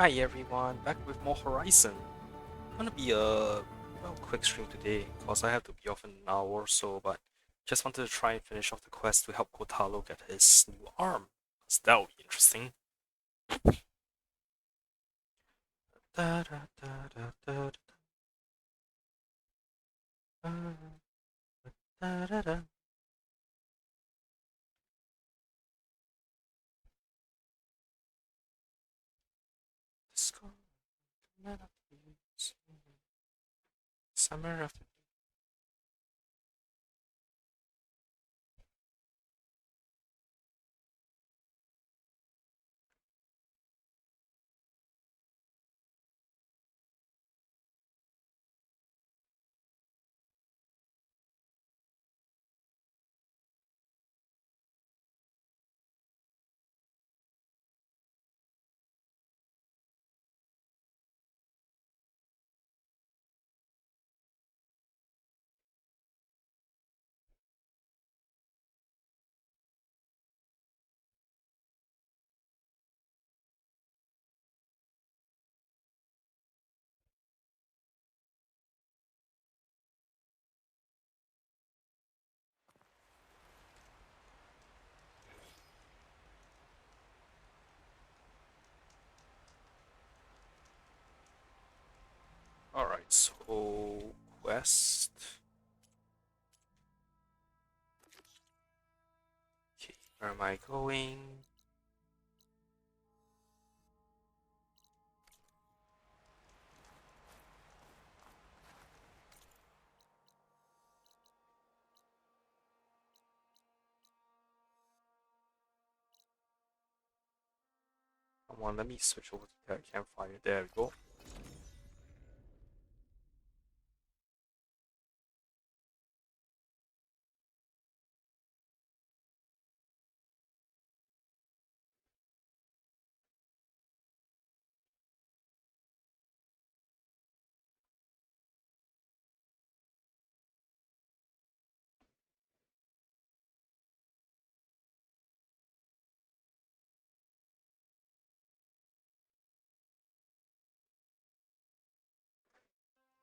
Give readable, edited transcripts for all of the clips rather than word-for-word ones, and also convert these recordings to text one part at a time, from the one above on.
Hi everyone, back with more Horizon. Gonna be a quick stream today, cause I have to be off in an hour or so, but just wanted to try and finish off the quest to help Kotallo get his new arm, cause that would be interesting. Da, da, da, da, da, da, da, da, da. Discover Summer after. Alright, so quest. Okay, where am I going? Come on, let me switch over to that campfire. There we go.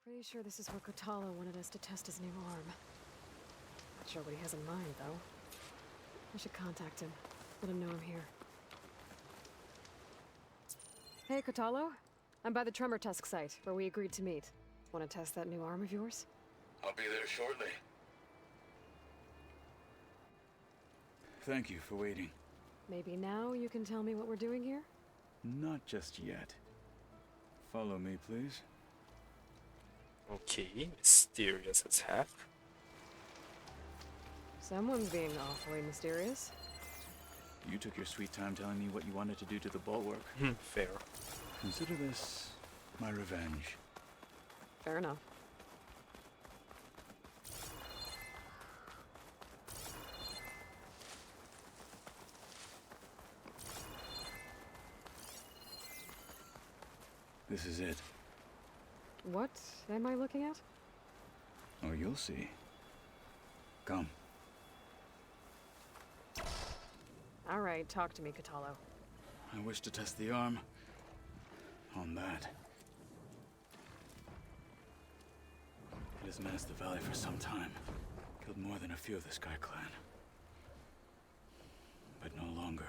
Pretty sure this is where Kotallo wanted us to test his new arm. Not sure what he has in mind, though. I should contact him. Let him know I'm here. Hey, Kotallo. I'm by the Tremor Tusk site, where we agreed to meet. Want to test that new arm of yours? I'll be there shortly. Thank you for waiting. Maybe now you can tell me what we're doing here? Not just yet. Follow me, please. Okay, mysterious as heck. Someone's being awfully mysterious. You took your sweet time telling me what you wanted to do to the bulwark. Fair. Consider this my revenge. Fair enough. This is it. What am I looking at? Oh, you'll see. Come. All right, talk to me, Kotallo. I wish to test the arm on that. It has menaced the valley for some time. Killed more than a few of the Sky Clan. But no longer.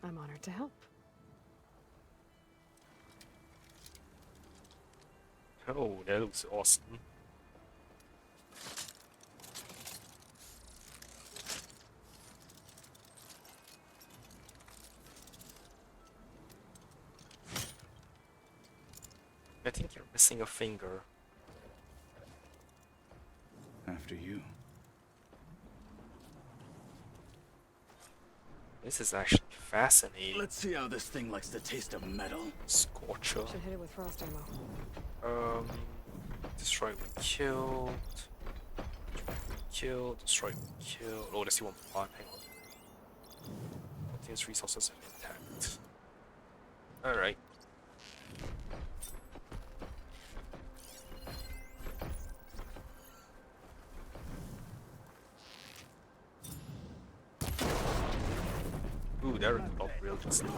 I'm honored to help. Oh, that looks awesome. I think you're missing a finger. After you. This is actually fascinating. Let's see how this thing likes the taste of metal. Scorcher. Should hit it with frost ammo. Destroy when killed. Kill, destroy when killed. Oh, let's see one more. Hang on. Contains resources intact. Alright. Ooh, that looked real just now.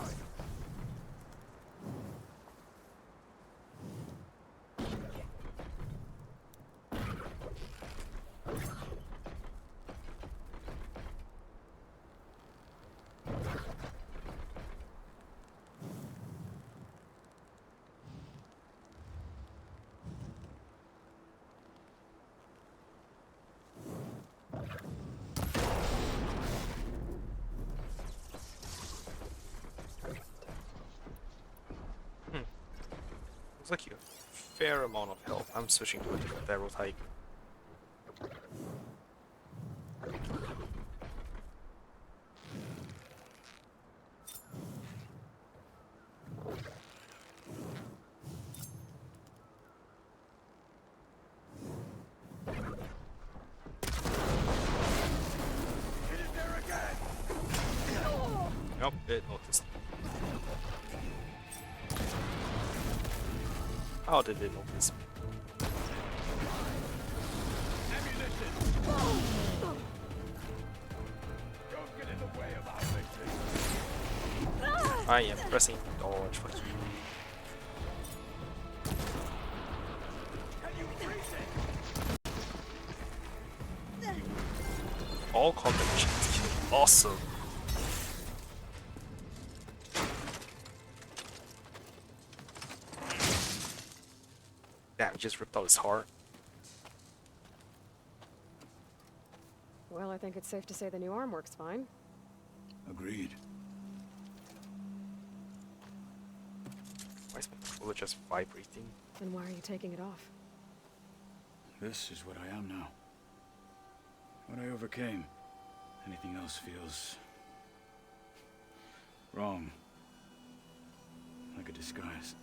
Looks like you have a fair amount of health. I'm switching to a different arrow type. Nope, it noticed. How did it notice me? I am pressing dodge, fuck you. All combinations kill. Awesome. Damn, just ripped out his heart. Well, I think it's safe to say the new arm works fine. Agreed. Why is my controller just vibrating? Then why are you taking it off? This is what I am now. What I overcame. Anything else feels wrong. Like a disguise.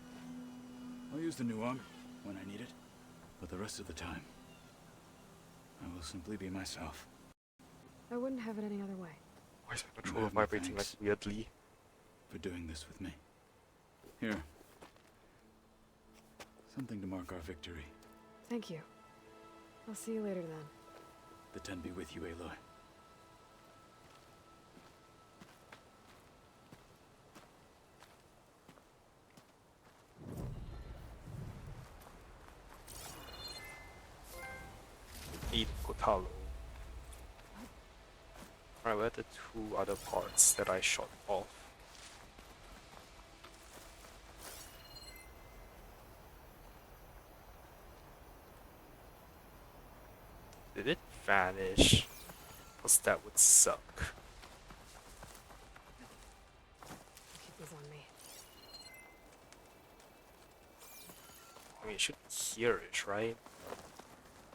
I'll use the new arm when I need it, but the rest of the time, I will simply be myself. I wouldn't have it any other way. Why is my controller vibrating like weirdly? For doing this with me. Here. Something to mark our victory. Thank you. I'll see you later then. The Ten be with you, Aloy. Eat Kotallo. Alright, where are the two other parts that I shot off? Did it vanish? Because that would suck. Keep these on me. I mean, it should be here-ish, right?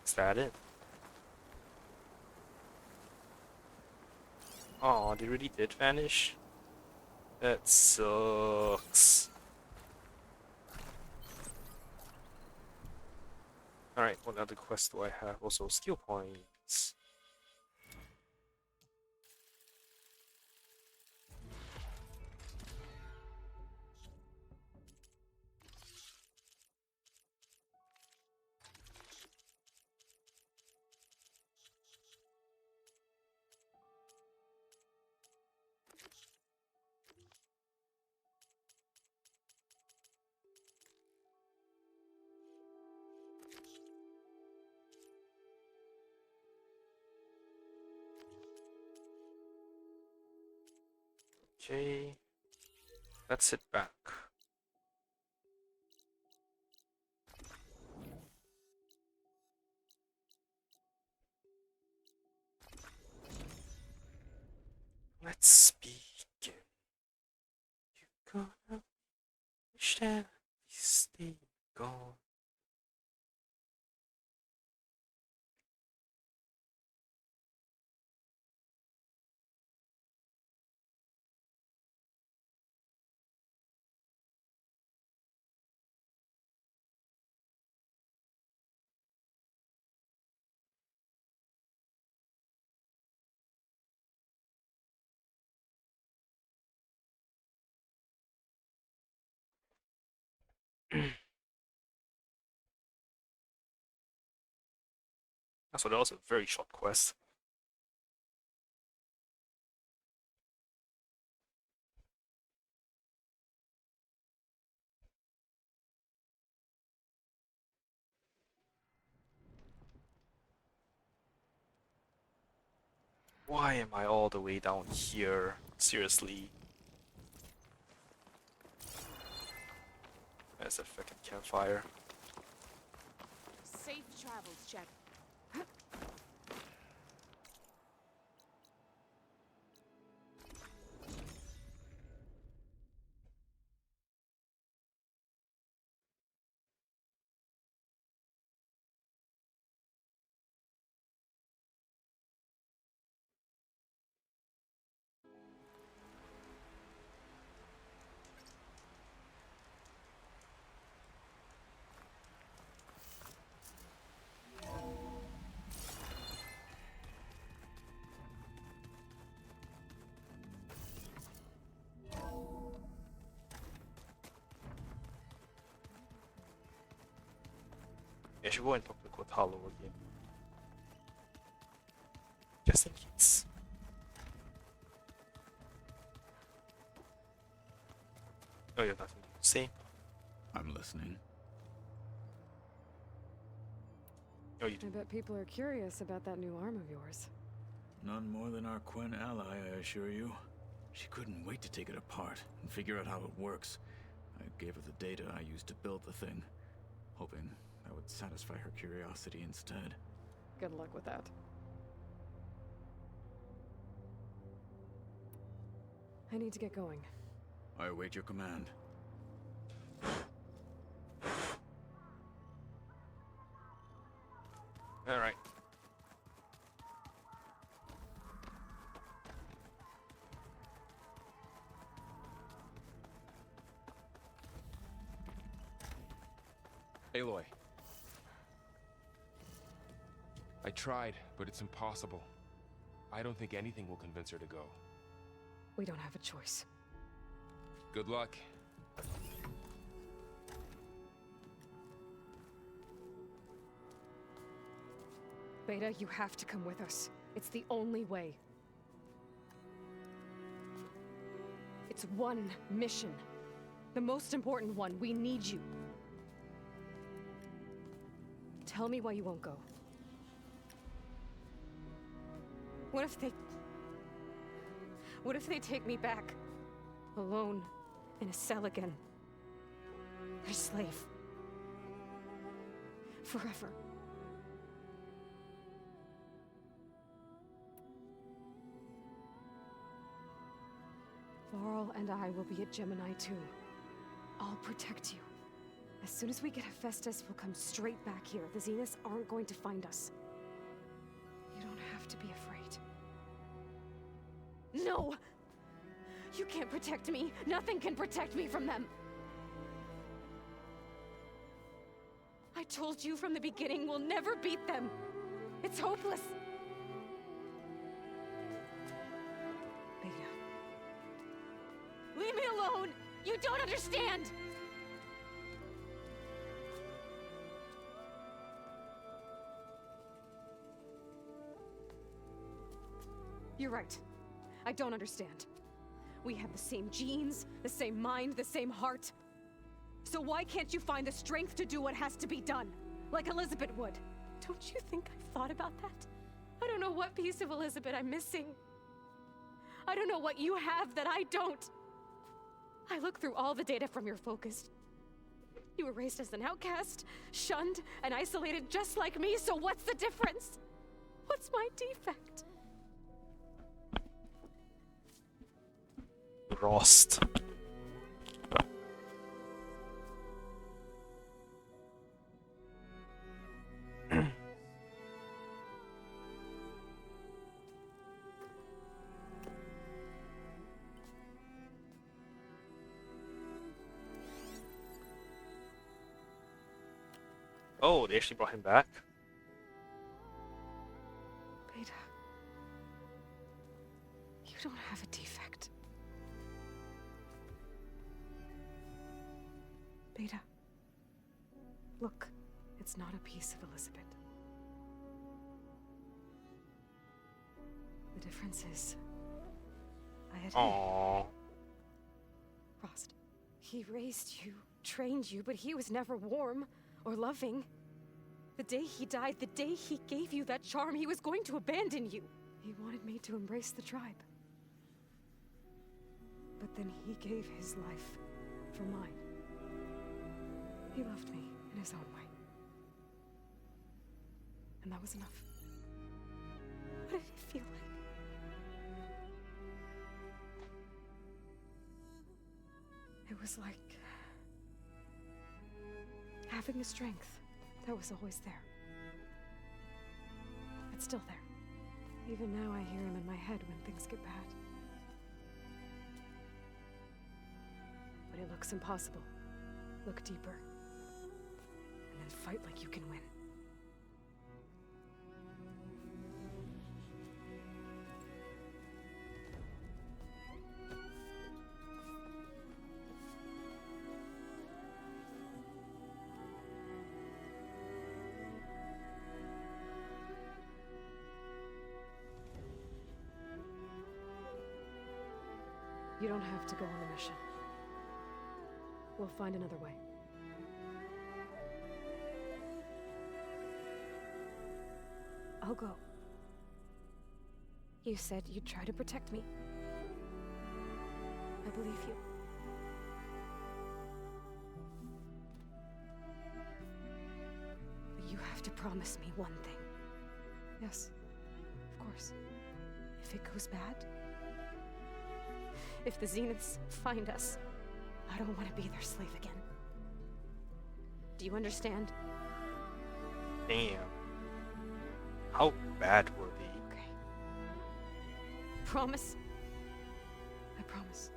Is that it? Oh, they really did vanish? That sucks. Alright, what other quest do I have? Also, skill points. Okay, let's sit back. Let's begin. You gonna wish that you stay gone. So that was a very short quest. Why am I all the way down here? Seriously. There's a freaking campfire. Safe travels, check. I should go and talk to Kotallo again. Just in case. Oh, you have nothing to say? I'm listening. Oh, you I do. bet people are curious about that new arm of yours. None more than our Quen ally, I assure you. She couldn't wait to take it apart and figure out how it works. I gave her the data I used to build the thing, hoping that would satisfy her curiosity instead. Good luck with that. I need to get going. I await your command. Alright. Aloy. I tried, but it's impossible. I don't think anything will convince her to go. We don't have a choice. Good luck. Beta, you have to come with us. It's the only way. It's one mission. The most important one. We need you. Tell me why you won't go. What if they take me back? Alone, in a cell again. Their slave. Forever. Laurel and I will be at Gemini too. I'll protect you. As soon as we get Hephaestus, we'll come straight back here. The Zeniths aren't going to find us. You don't have to be afraid. No! You can't protect me. Nothing can protect me from them. I told you from the beginning we'll never beat them. It's hopeless. Beta. Leave me alone! You don't understand! You're right. I don't understand. We have the same genes, the same mind, the same heart. So why can't you find the strength to do what has to be done? Like Elizabeth would. Don't you think I've thought about that? I don't know what piece of Elizabeth I'm missing. I don't know what you have that I don't. I look through all the data from your focus. You were raised as an outcast, shunned, and isolated just like me, so what's the difference? What's my defect? Lost. Oh, they actually brought him back? Beta. You don't have a defect. Beta. Look, it's not a piece of Elizabeth. The difference is, I had him. Aww. Frost. He raised you, trained you, but he was never warm or loving. The day he died, the day he gave you that charm, he was going to abandon you. He wanted me to embrace the tribe. But then he gave his life for mine. He loved me in his own way. And that was enough. What did it feel like? It was like having the strength that was always there. It's still there. Even now I hear him in my head when things get bad. But it looks impossible. Look deeper. And then fight like you can win. You don't have to go on the mission. We'll find another way. I'll go. You said you'd try to protect me. I believe you. But you have to promise me one thing. Yes, of course. If it goes bad, if the Zeniths find us, I don't want to be their slave again. Do you understand? Damn. How bad were they? Okay. Promise? I promise.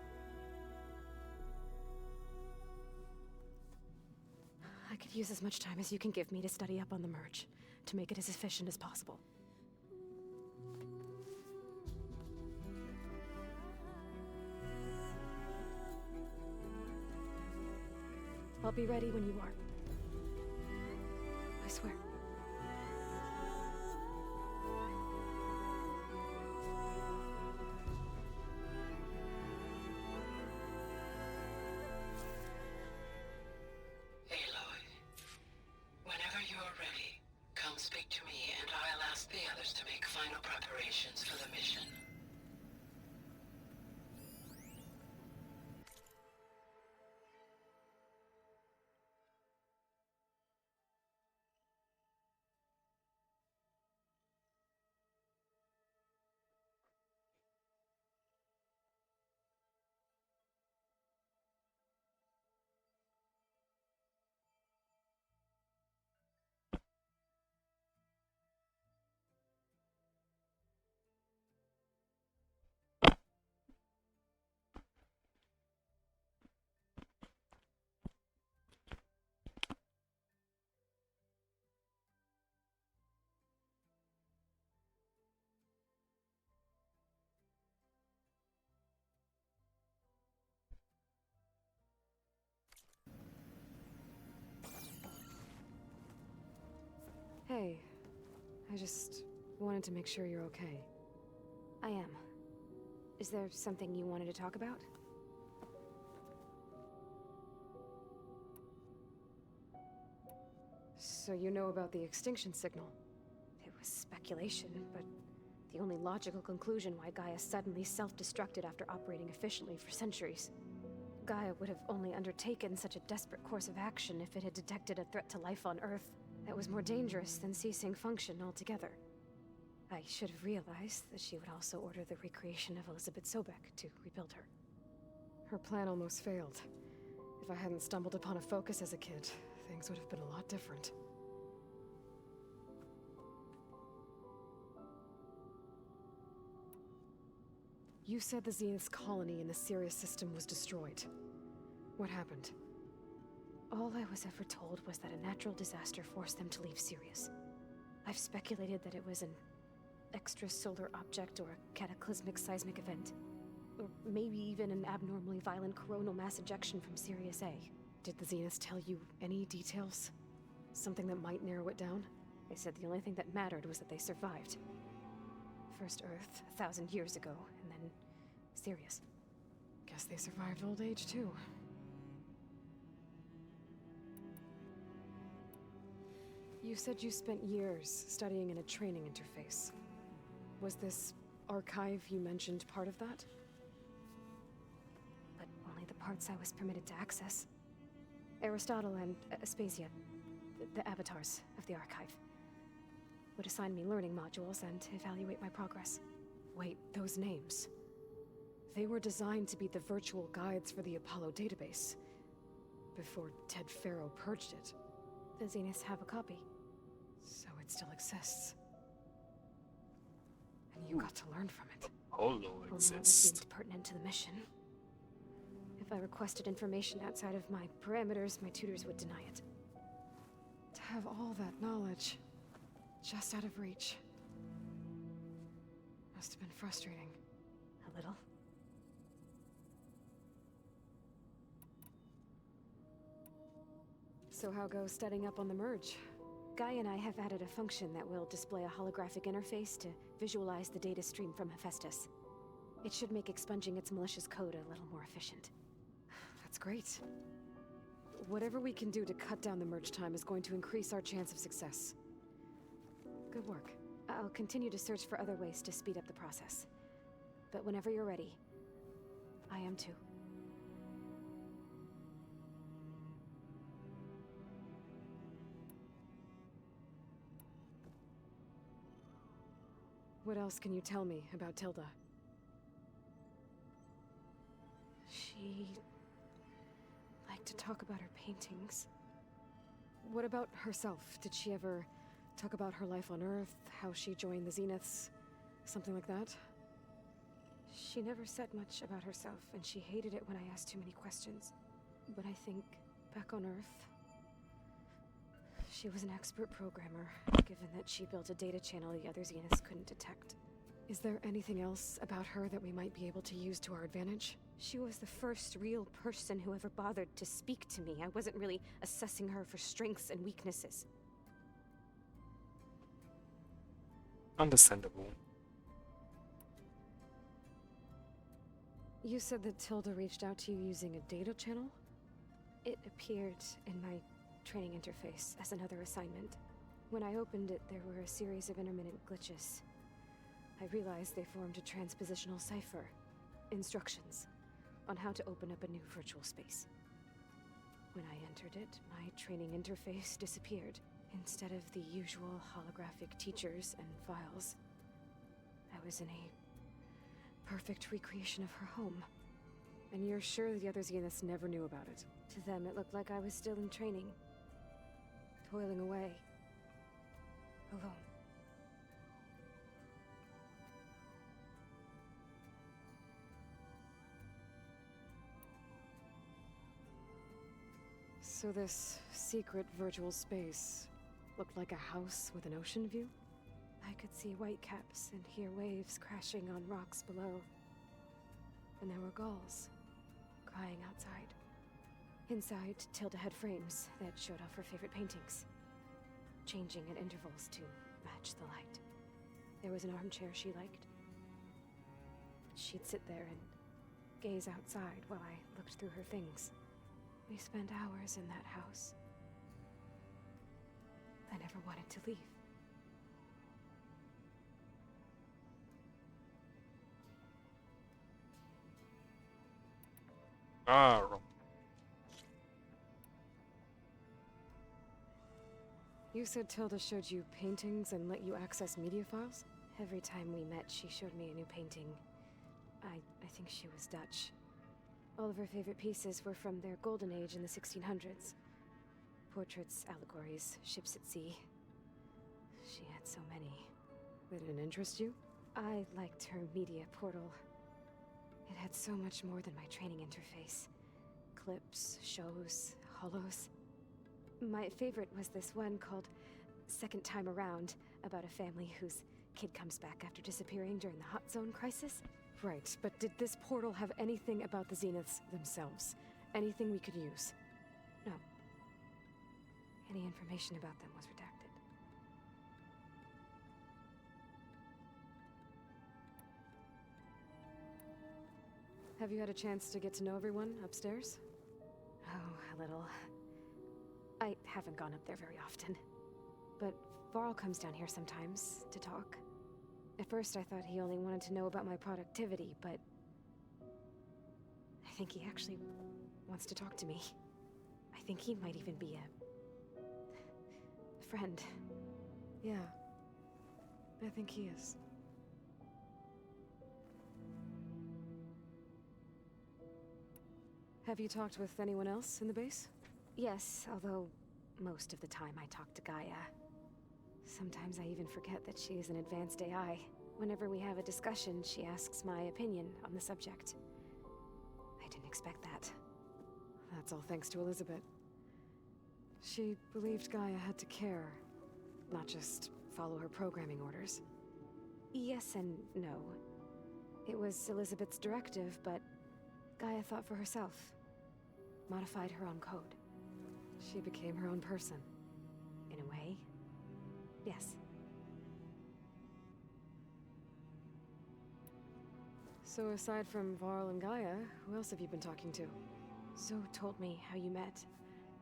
I could use as much time as you can give me to study up on the merge, to make it as efficient as possible. I'll be ready when you are. I swear. Aloy, whenever you are ready, come speak to me and I'll ask the others to make final preparations for the mission. Hey, I just wanted to make sure you're okay. I am. Is there something you wanted to talk about? So you know about the extinction signal? It was speculation, but the only logical conclusion why Gaia suddenly self-destructed after operating efficiently for centuries. Gaia would have only undertaken such a desperate course of action if it had detected a threat to life on Earth that was more dangerous than ceasing function altogether. I should have realized that she would also order the recreation of Elizabeth Sobek to rebuild her. Her plan almost failed. If I hadn't stumbled upon a focus as a kid, things would have been a lot different. You said the Zenith's colony in the Sirius system was destroyed. What happened? All I was ever told was that a natural disaster forced them to leave Sirius. I've speculated that it was an extrasolar object or a cataclysmic seismic event. Or maybe even an abnormally violent coronal mass ejection from Sirius A. Did the Zeniths tell you any details? Something that might narrow it down? They said the only thing that mattered was that they survived. First Earth, 1,000 years ago, and then Sirius. Guess they survived old age too. You said you spent years studying in a training interface. Was this archive you mentioned part of that? But only the parts I was permitted to access. Aristotle and Aspasia, the avatars of the archive, would assign me learning modules and evaluate my progress. Wait, those names. They were designed to be the virtual guides for the Apollo database, before Ted Faro purged it. The Zeniths have a copy, so it still exists. And you got to learn from it. Apollo Although it exists. seemed pertinent to the mission. If I requested information outside of my parameters, my tutors would deny it. To have all that knowledge, just out of reach, must have been frustrating. A little. So how goes studying up on the merge? Guy and I have added a function that will display a holographic interface to visualize the data stream from Hephaestus. It should make expunging its malicious code a little more efficient. That's great. Whatever we can do to cut down the merge time is going to increase our chance of success. Good work. I'll continue to search for other ways to speed up the process. But whenever you're ready, I am too. What else can you tell me about Tilda? She liked to talk about her paintings. What about herself? Did she ever talk about her life on Earth, how she joined the Zeniths, something like that? She never said much about herself, and she hated it when I asked too many questions. But I think, back on Earth, she was an expert programmer, given that she built a data channel the other Zeniths couldn't detect. Is there anything else about her that we might be able to use to our advantage? She was the first real person who ever bothered to speak to me. I wasn't really assessing her for strengths and weaknesses. Understandable. You said that Tilda reached out to you using a data channel? It appeared in my training interface as another assignment. When I opened it, there were a series of intermittent glitches. I realized they formed a transpositional cipher. Instructions on how to open up a new virtual space. When I entered it, my training interface disappeared. Instead of the usual holographic teachers and files, I was in a perfect recreation of her home. And you're sure the other Zeniths never knew about it? To them, it looked like I was still in training. Toiling away. Alone. So this secret virtual space looked like a house with an ocean view? I could see whitecaps and hear waves crashing on rocks below. And there were gulls crying outside. Inside, Tilda had frames that showed off her favorite paintings, changing at intervals to match the light. There was an armchair she liked. She'd sit there and gaze outside while I looked through her things. We spent hours in that house. I never wanted to leave. Ah, wrong. You said Tilda showed you paintings and let you access media files? Every time we met, she showed me a new painting. I think she was Dutch. All of her favorite pieces were from their golden age in the 1600s. Portraits, allegories, ships at sea. She had so many. Did it interest you? I liked her media portal. It had so much more than my training interface. Clips, shows, holos. My favorite was this one called Second Time Around, about a family whose kid comes back after disappearing during the Hot Zone crisis. Right, but did this portal have anything about the Zeniths themselves? Anything we could use? No. Any information about them was redacted. Have you had a chance to get to know everyone upstairs? Oh, a little. I haven't gone up there very often. But Varl comes down here sometimes to talk. At first I thought he only wanted to know about my productivity, but I think he actually wants to talk to me. I think he might even be a friend. Yeah. I think he is. Have you talked with anyone else in the base? Yes, although most of the time I talk to Gaia. Sometimes I even forget that she is an advanced AI. Whenever we have a discussion, she asks my opinion on the subject. I didn't expect that. That's all thanks to Elizabeth. She believed Gaia had to care, not just follow her programming orders. Yes and no. It was Elizabeth's directive, but Gaia thought for herself. Modified her own code. She became her own person. In a way, yes. So aside from Varl and Gaia, who else have you been talking to? Zoe told me how you met,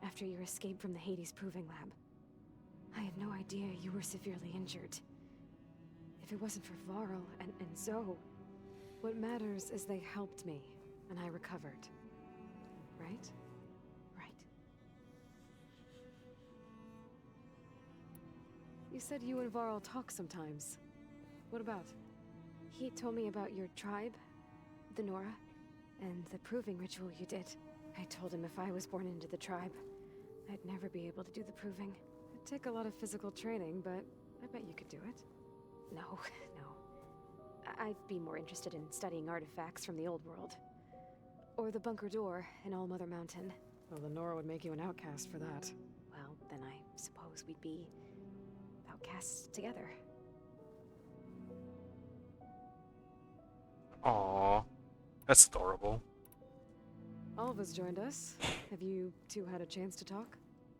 after your escape from the Hades Proving Lab. I had no idea you were severely injured. If it wasn't for Varl and Zoe... What matters is they helped me, and I recovered. Right? Right. You said you and Varl talk sometimes. What about? He told me about your tribe, the Nora, and the proving ritual you did. I told him if I was born into the tribe, I'd never be able to do the proving. It'd take a lot of physical training, but I bet you could do it. No, no. I'd be more interested in studying artifacts from the old world. Or the bunker door in All Mother Mountain. Well, the Nora would make you an outcast for that. Well, then I suppose we'd be outcasts together. Aww, that's adorable. Alva's joined us. Have you two had a chance to talk?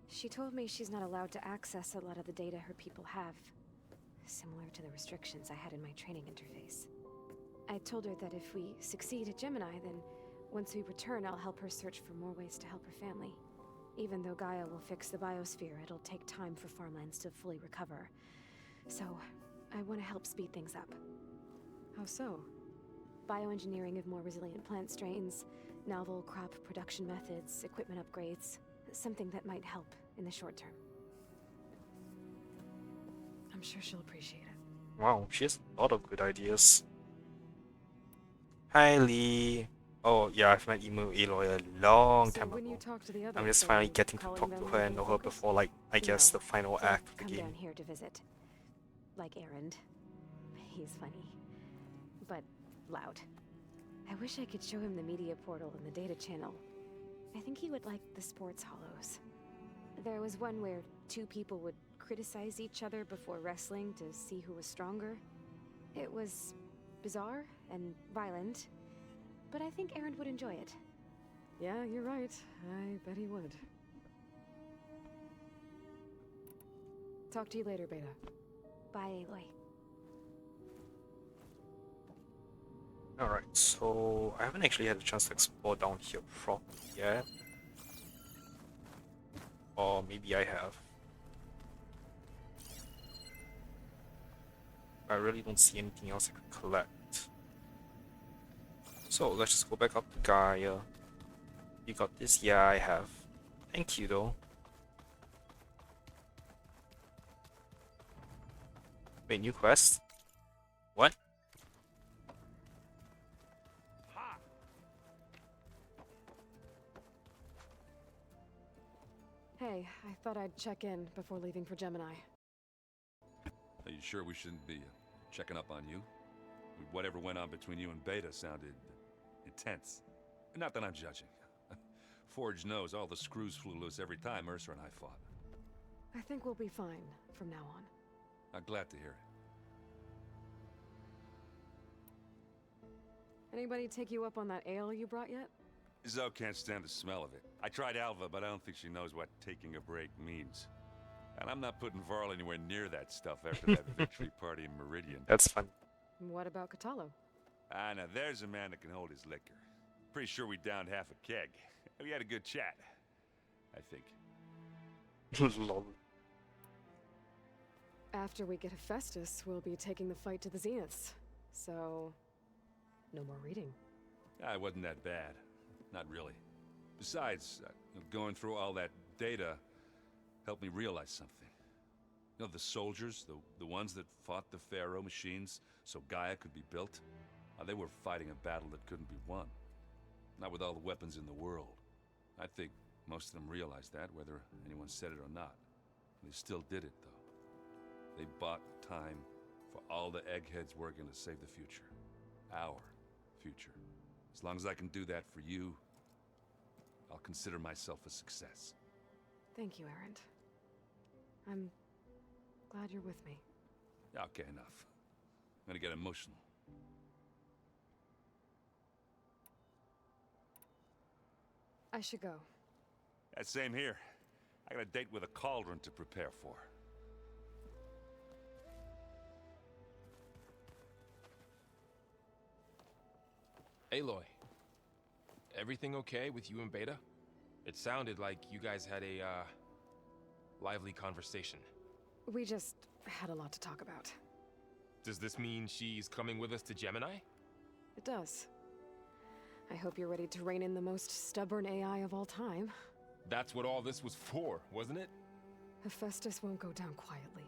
She told me she's not allowed to access a lot of the data her people have. Similar to the restrictions I had in my training interface. I told her that if we succeed at Gemini, then once we return, I'll help her search for more ways to help her family. Even though Gaia will fix the biosphere, it'll take time for farmlands to fully recover. So, I want to help speed things up. How so? Bioengineering of more resilient plant strains, novel crop production methods, equipment upgrades. Something that might help in the short term. I'm sure she'll appreciate it. Wow, she has a lot of good ideas. Hi, Lee. Oh, yeah, I've met Aloy a long So time when you ago. talk to the others, I'm just are finally you getting to calling talk them to her and with know a her focus? before, like, I guess No, the final they'll act of the come game. down here to visit. Like Erend. He's funny. But loud. I wish I could show him the media portal and the data channel. I think he would like the sports hollows. There was one where two people would criticize each other before wrestling to see who was stronger. It was bizarre and violent, but I think Erend would enjoy it. Yeah, you're right. I bet he would. Talk to you later, Beta. Bye, Aloy. Alright, so I haven't actually had a chance to explore down here properly yet. Or maybe I have. I really don't see anything else I could collect. So let's just go back up to Gaia. You got this? Yeah, I have. Thank you though. Wait, new quest? What? Hey, I thought I'd check in before leaving for Gemini. Are you sure we shouldn't be checking up on you? Whatever went on between you and Beta sounded intense. Not that I'm judging. Forge knows all the screws flew loose every time Mercer and I fought. I think we'll be fine from now on. I'm glad to hear it. Anybody take you up on that ale you brought yet? Zoe can't stand the smell of it. I tried Alva, but I don't think she knows what taking a break means. And I'm not putting Varl anywhere near that stuff after that victory party in Meridian. That's fun. What about Kotallo? Ah, now there's a man that can hold his liquor. Pretty sure we downed half a keg. We had a good chat, I think. Lol. After we get Hephaestus, we'll be taking the fight to the Zeniths. So, no more reading. It wasn't that bad. Not really. Besides, going through all that data helped me realize something. You know, the soldiers, the ones that fought the Pharaoh machines so Gaia could be built, they were fighting a battle that couldn't be won. Not with all the weapons in the world. I think most of them realized that, whether anyone said it or not. They still did it, though. They bought time for all the eggheads working to save the future. Our future. As long as I can do that for you, I'll consider myself a success. Thank you, Erend. I'm glad you're with me. Okay, enough. I'm gonna get emotional. I should go. Same here. I got a date with a cauldron to prepare for. Aloy, everything okay with you and Beta? It sounded like you guys had a, lively conversation. We just had a lot to talk about. Does this mean she's coming with us to Gemini? It does. I hope you're ready to rein in the most stubborn AI of all time. That's what all this was for, wasn't it? Hephaestus won't go down quietly.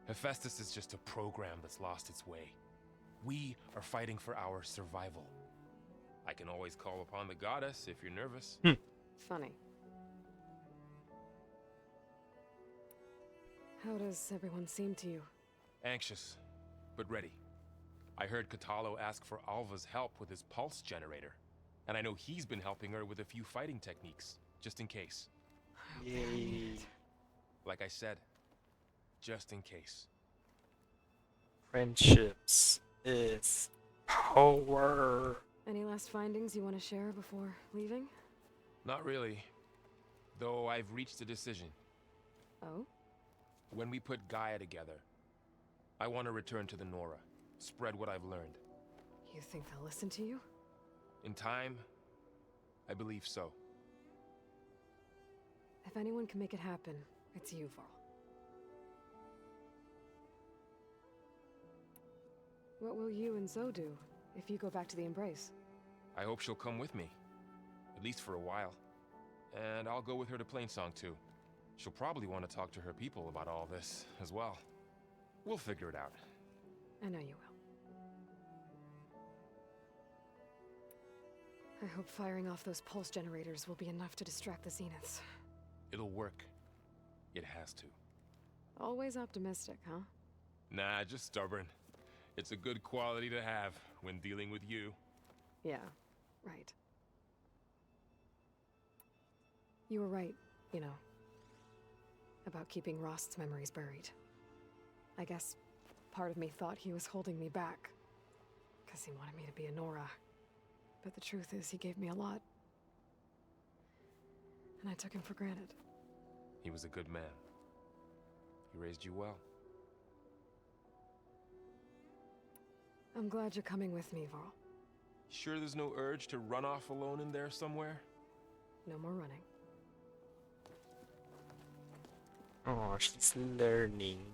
Hephaestus is just a program that's lost its way. We are fighting for our survival. I can always call upon the goddess if you're nervous. Funny. How does everyone seem to you? Anxious, but ready. I heard Kotallo ask for Alva's help with his pulse generator. And I know he's been helping her with a few fighting techniques, just in case. Yay. Like I said, just in case. Friendships is power. Any last findings you want to share before leaving? Not really. Though I've reached a decision. Oh? When we put Gaia together, I want to return to the Nora. Spread what I've learned. You think they'll listen to you? In time, I believe so. If anyone can make it happen, it's you, Varl. What will you and Zoe do if you go back to the Embrace? I hope she'll come with me. At least for a while. And I'll go with her to Plainsong too. She'll probably want to talk to her people about all this as well. We'll figure it out. I know you will. I hope firing off those pulse generators will be enough to distract the Zeniths. It'll work. It has to. Always optimistic, huh? Nah, just stubborn. It's a good quality to have when dealing with you. Yeah, right. You were right, you know, about keeping Rost's memories buried. I guess part of me thought he was holding me back, because he wanted me to be a Nora. But the truth is, he gave me a lot. And I took him for granted. He was a good man. He raised you well. I'm glad you're coming with me, Varl. Sure there's no urge to run off alone in there somewhere? No more running. Oh, she's learning.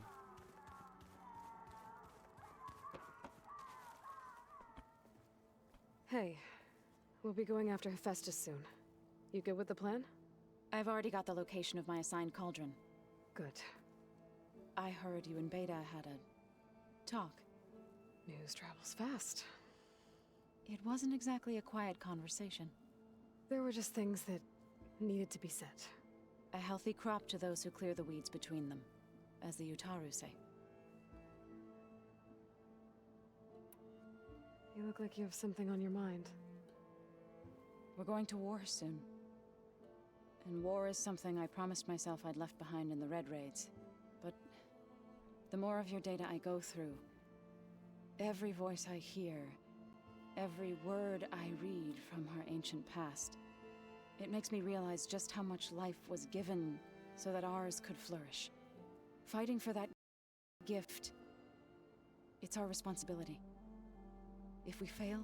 Hey, we'll be going after Hephaestus soon. You good with the plan? I've already got the location of my assigned cauldron. Good. I heard you and Beta had a talk. News travels fast. It wasn't exactly a quiet conversation. There were just things that needed to be said. A healthy crop to those who clear the weeds between them, as the Utaru say. You look like you have something on your mind. We're going to war soon. And war is something I promised myself I'd left behind in the Red Raids. But the more of your data I go through, every voice I hear, every word I read from her ancient past, it makes me realize just how much life was given so that ours could flourish. Fighting for that gift, it's our responsibility. If we fail,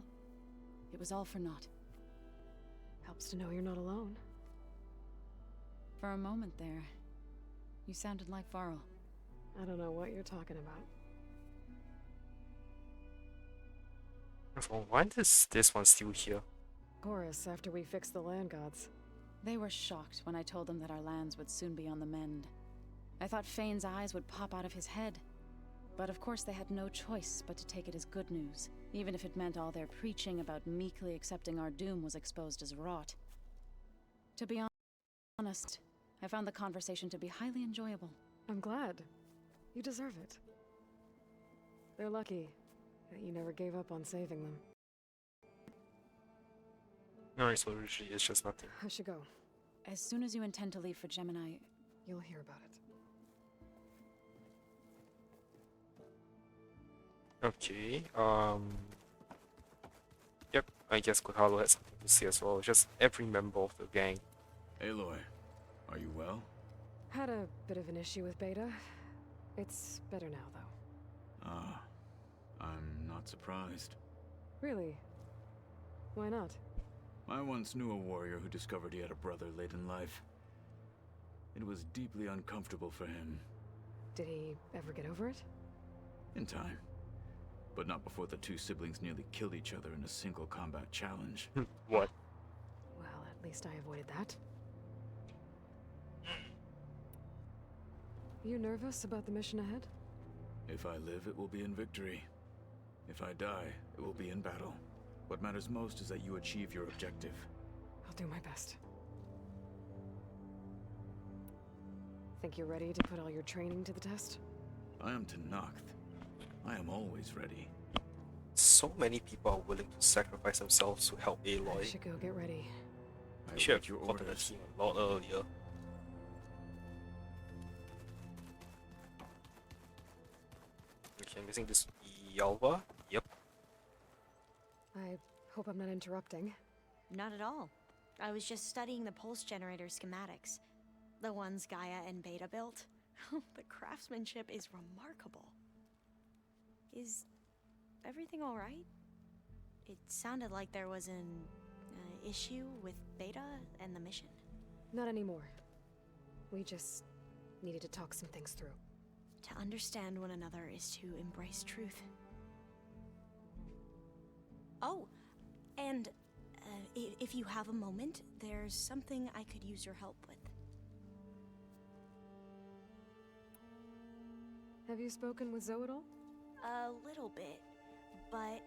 it was all for naught. Helps to know you're not alone. For a moment there, you sounded like Varl. I don't know what you're talking about. Well, why is this one still here? Chorus, after we fix the land gods. They were shocked when I told them that our lands would soon be on the mend. I thought Fane's eyes would pop out of his head. But of course they had no choice but to take it as good news, even if it meant all their preaching about meekly accepting our doom was exposed as rot. To be honest, I found the conversation to be highly enjoyable. I'm glad. You deserve it. They're lucky that you never gave up on saving them. Alright, so usually it's just nothing. I should go. As soon as you intend to leave for Gemini, You'll hear about it. Okay, yep, I guess Kotallo has something to say as well. Just every member of the gang. Aloy, are you well? Had a bit of an issue with Beta. It's better now, though. Ah, I'm not surprised. Really? Why not? I once knew a warrior who discovered he had a brother late in life. It was deeply uncomfortable for him. Did he ever get over it? In time. But not before the two siblings nearly killed each other in a single combat challenge. What? Well, at least I avoided that. You nervous about the mission ahead? If I live, it will be in victory. If I die, it will be in battle. What matters most is that you achieve your objective. I'll do my best. Think you're ready to put all your training to the test? I am Tenakth. I am always ready. So many people are willing to sacrifice themselves to help I Aloy. should go get ready. I You should await have your gotten a orders. team a lot earlier. Okay, I'm guessing this Yalva? Yep. I hope I'm not interrupting. Not at all. I was just studying the pulse generator schematics. The ones Gaia and Beta built. The craftsmanship is remarkable. Is everything alright? It sounded like there was an issue with Beta and the mission. Not anymore. We just needed to talk some things through. To understand one another is to embrace truth. Oh, and if you have a moment, there's something I could use your help with. Have you spoken with Zoe at all? A little bit, but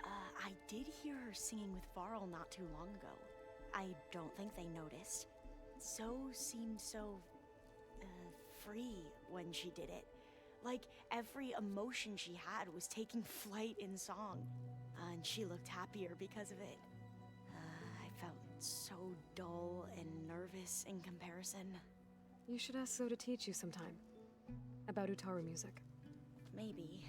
I did hear her singing with Varl not too long ago. I don't think they noticed. Zoe seemed so free when she did it. Like every emotion she had was taking flight in song. And she looked happier because of it. I felt so dull and nervous in comparison. You should ask Zoe to teach you sometime. About Utaru music. Maybe.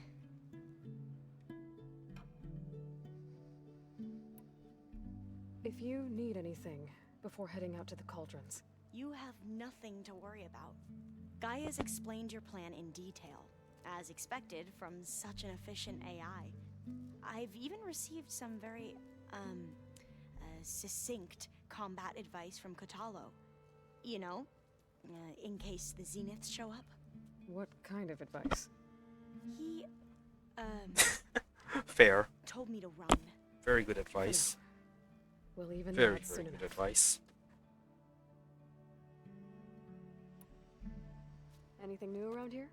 If you need anything before heading out to the cauldrons. You have nothing to worry about. Gaia's explained your plan in detail, as expected from such an efficient AI. I've even received some very, succinct combat advice from Kotallo. You know, in case the Zeniths show up. What kind of advice? He, Fair. told me to run. Very good advice. We'll even Very, that very soon good enough. advice. Anything new around here?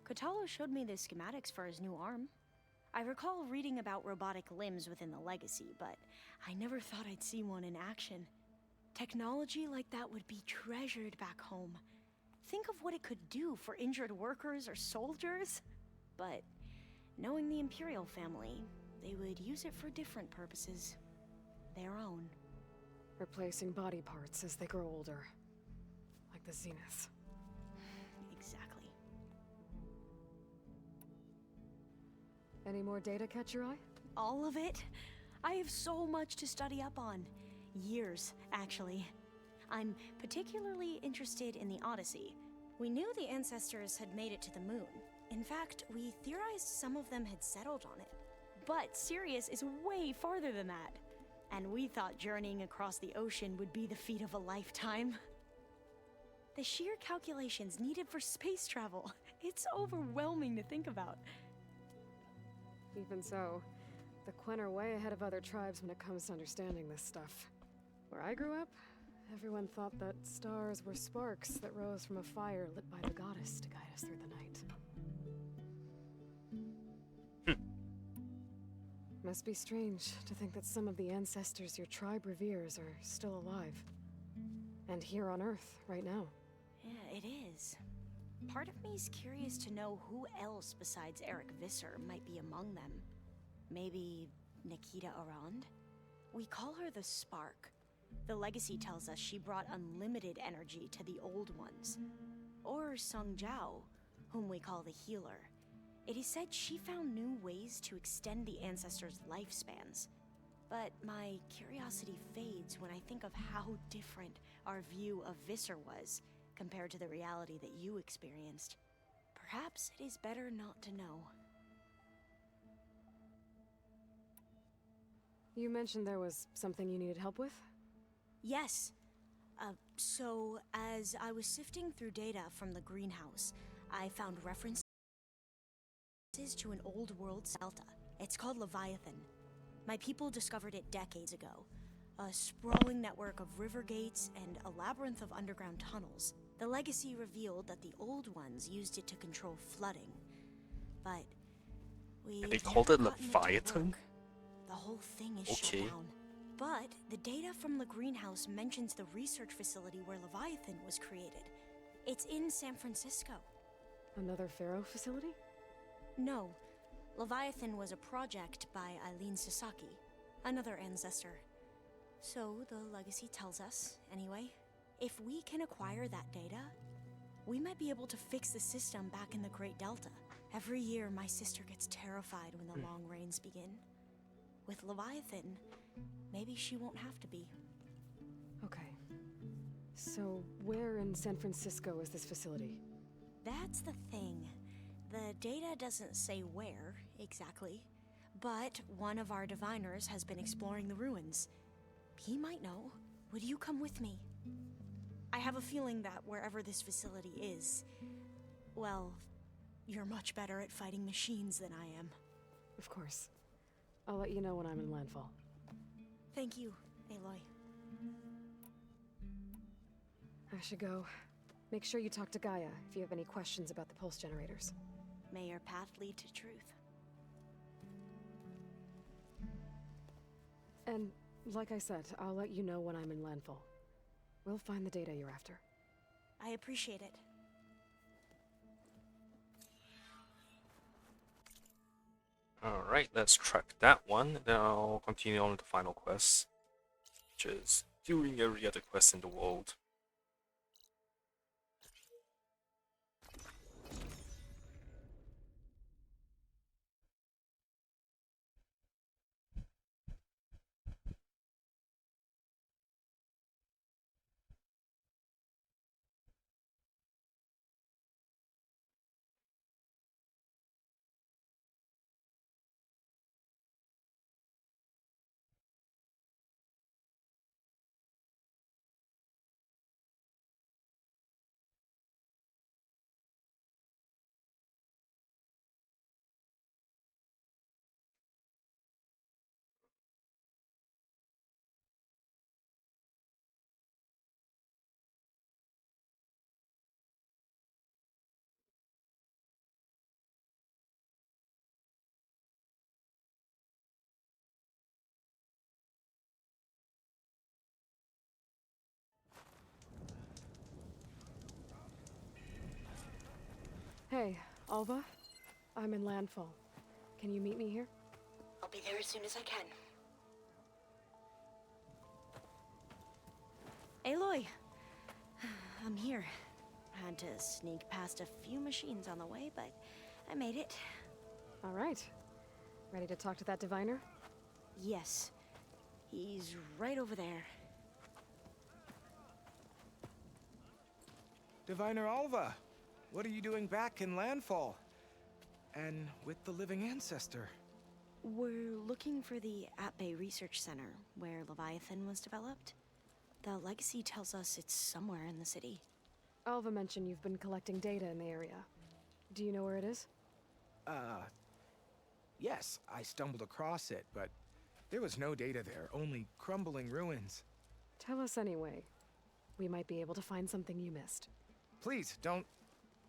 Kotallo showed me the schematics for his new arm. I recall reading about robotic limbs within the Legacy, but I never thought I'd see one in action. Technology like that would be treasured back home. Think of what it could do for injured workers or soldiers. But knowing the Imperial family, they would use it for different purposes. Their own. Replacing body parts as they grow older. Like the Zeniths. Exactly. Any more data catch your eye? All of it? I have so much to study up on. Years, actually. I'm particularly interested in the Odyssey. We knew the ancestors had made it to the moon. In fact, we theorized some of them had settled on it. But Sirius is way farther than that. And we thought journeying across the ocean would be the feat of a lifetime. The sheer calculations needed for space travel. It's overwhelming to think about. Even so, the Quen are way ahead of other tribes when it comes to understanding this stuff. Where I grew up, everyone thought that stars were sparks that rose from a fire lit by the goddess to guide us through the night. Must be strange to think that some of the ancestors your tribe reveres are still alive. And here on Earth, right now. Yeah, it is. Part of me's curious to know who else besides Eric Visser might be among them. Maybe Nikita Arand? We call her the Spark. The legacy tells us she brought unlimited energy to the Old Ones. Or Sung Jiao, whom we call the Healer. It is said she found new ways to extend the ancestors' lifespans. But my curiosity fades when I think of how different our view of Visser was compared to the reality that you experienced. Perhaps it is better not to know. You mentioned there was something you needed help with? Yes. So, as I was sifting through data from the greenhouse, I found references to an old world delta. It's called Leviathan. My people discovered it decades ago. A sprawling network of river gates and a labyrinth of underground tunnels. The legacy revealed that the Old Ones used it to control flooding. But And they called it Leviathan? The whole thing is shut down. But the data from the greenhouse mentions the research facility where Leviathan was created. It's in San Francisco. Another Pharaoh facility? No. Leviathan was a project by Eileen Sasaki, another ancestor. So the legacy tells us, anyway. If we can acquire that data, we might be able to fix the system back in the Great Delta. Every year, my sister gets terrified when the long rains begin. With Leviathan, maybe she won't have to be. Okay. So, where in San Francisco is this facility? That's the thing. The data doesn't say where, exactly. But one of our diviners has been exploring the ruins. He might know. Would you come with me? I have a feeling that wherever this facility is, well, you're much better at fighting machines than I am. Of course. I'll let you know when I'm in landfall. Thank you, Aloy. I should go. Make sure you talk to Gaia if you have any questions about the pulse generators. May your path lead to truth. And, like I said, I'll let you know when I'm in landfall. We'll find the data you're after. I appreciate it. Alright, let's track that one. Then I'll continue on with the final quest, which is doing every other quest in the world. Hey, Alva? I'm in landfall. Can you meet me here? I'll be there as soon as I can. Aloy! I'm here. Had to sneak past a few machines on the way, but I made it. Alright. Ready to talk to that diviner? Yes. He's right over there. Diviner Alva, what are you doing back in Landfall? And with the living ancestor? We're looking for the At-Bay Research Center, where Leviathan was developed. The legacy tells us it's somewhere in the city. Alva mentioned you've been collecting data in the area. Do you know where it is? Yes, I stumbled across it, but there was no data there, only crumbling ruins. Tell us anyway. We might be able to find something you missed. Please, don't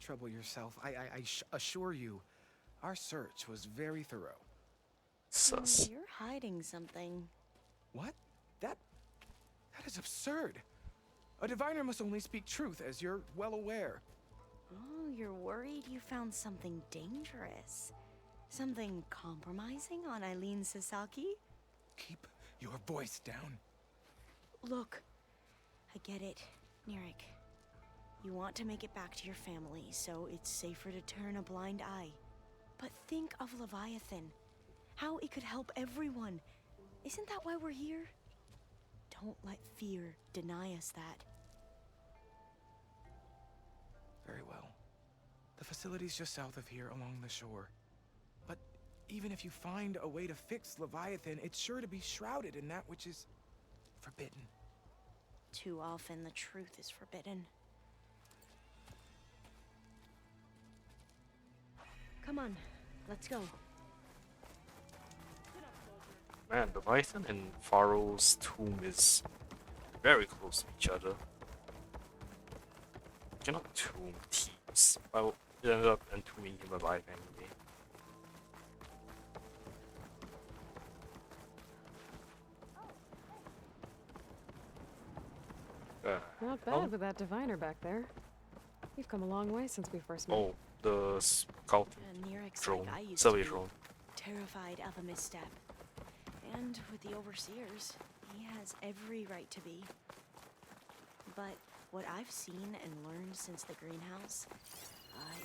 trouble yourself. I assure you, our search was very thorough. Sus. You're hiding something. What? That is absurd. A diviner must only speak truth, as you're well aware. Oh, you're worried you found something dangerous. Something compromising on Eileen Sasaki? Keep your voice down. Look, I get it, Nirik. You want to make it back to your family, so it's safer to turn a blind eye. But think of Leviathan. How it could help everyone. Isn't that why we're here? Don't let fear deny us that. Very well. The facility's just south of here along the shore. But even if you find a way to fix Leviathan, it's sure to be shrouded in that which is forbidden. Too often the truth is forbidden. Come on, let's go. Man, the Leviathan and Pharaoh's tomb is very close to each other. Cannot tomb teams. Well, it ended up entombing him alive anyway. Not bad with that diviner back there. You've come a long way since we first met. Oh, the scout Nirik's drone, like I used survey to be, drone. terrified of a misstep. And with the overseers, he has every right to be. But what I've seen and learned since the greenhouse,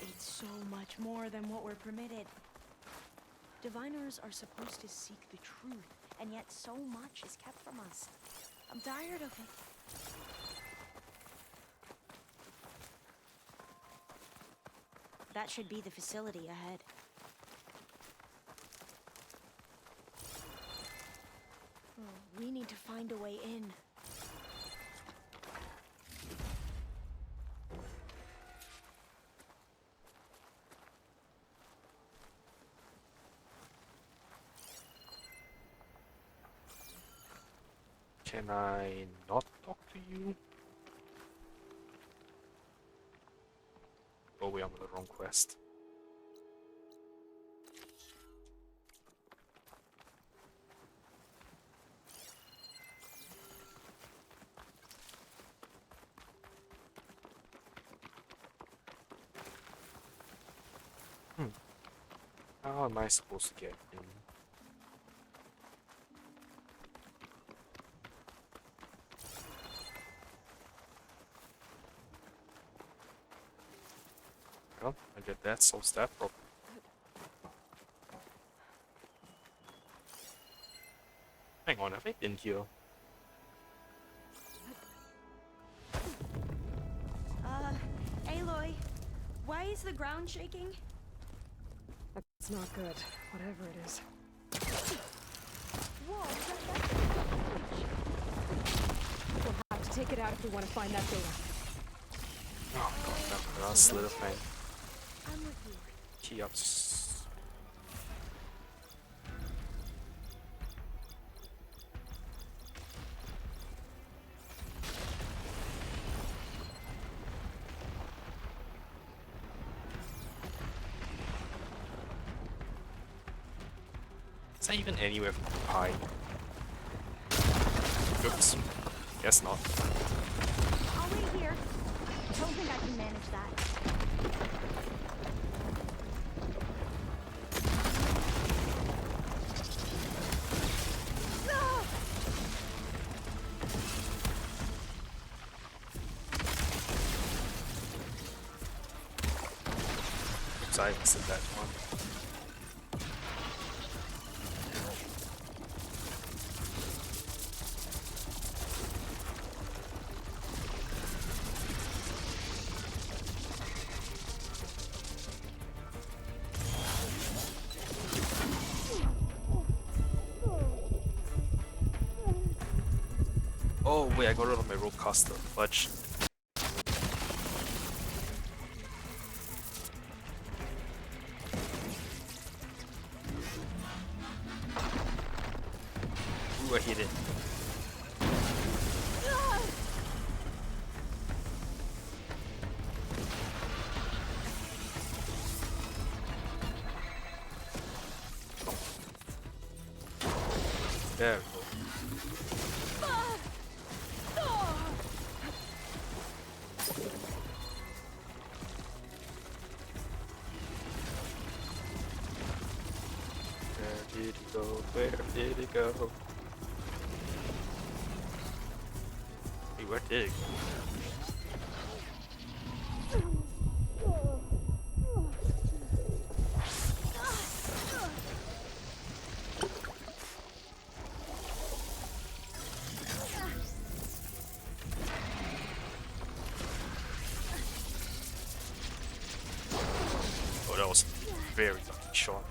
it's so much more than what we're permitted. Diviners are supposed to seek the truth, and yet so much is kept from us. I'm tired of it. That should be the facility ahead. Oh, we need to find a way in. Can I not talk to you? Oh wait, I'm on the wrong quest. How am I supposed to get in? Well, I get that solves that problem. Hang on, have I been here? Aloy, why is the ground shaking? That's not good, whatever it is. Whoa, We'll have to take it out if we want to find that data. Oh god, that last little thing. I'm with you. Key ups. Is that even anywhere from Pi? Oops. Guess not. I'll wait here. Don't think I can manage that. Oops, I missed that one. Oh wait, I got rid of my rope caster. Fudge. Where hit it. There we go. Where did it go? Where did it go? Hey, where did it go? Oh, that was a very lucky shot.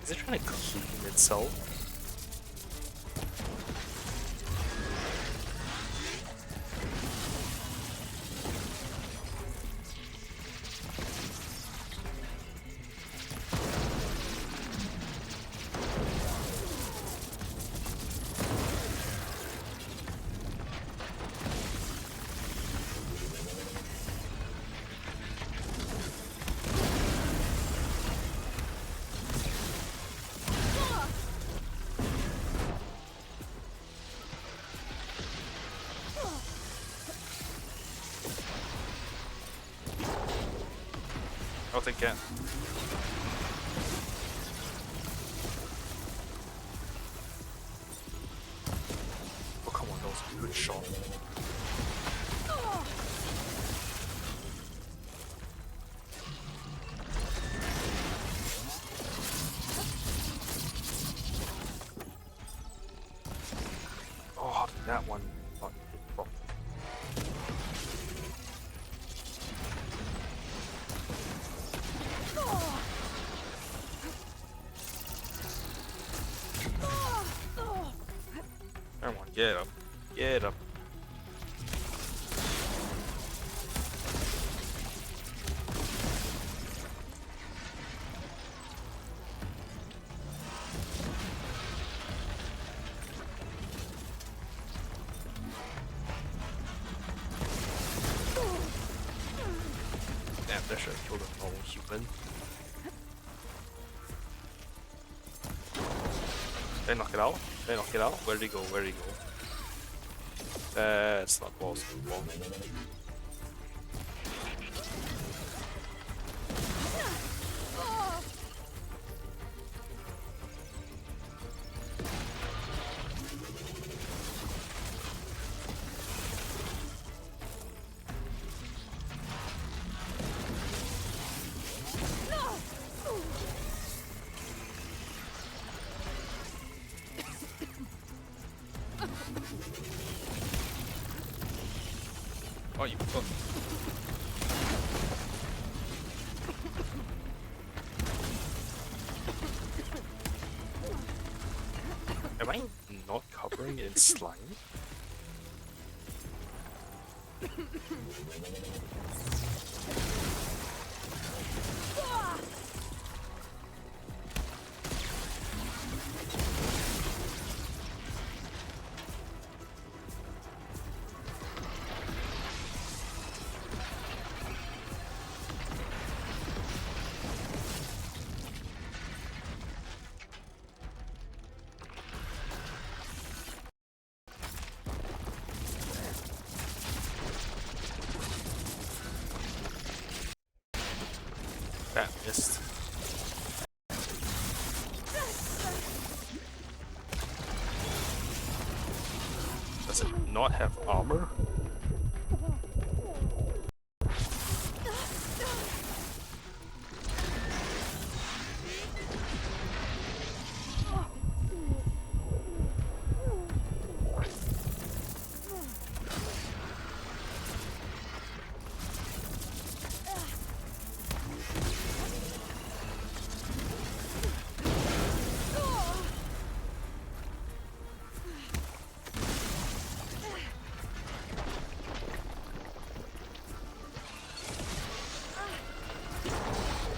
Is it trying to clean itself? I'll take it. Oh, come on, that was a good shot. Oh, how did that one not hit properly? Come on, get up. Get up. Damn, that should have killed a normal human. Did I knock it out? Did I knock it out? Where did he go? Where did he go? That's not possible. Oh, you fuck. Am I not covering it in slime? That missed.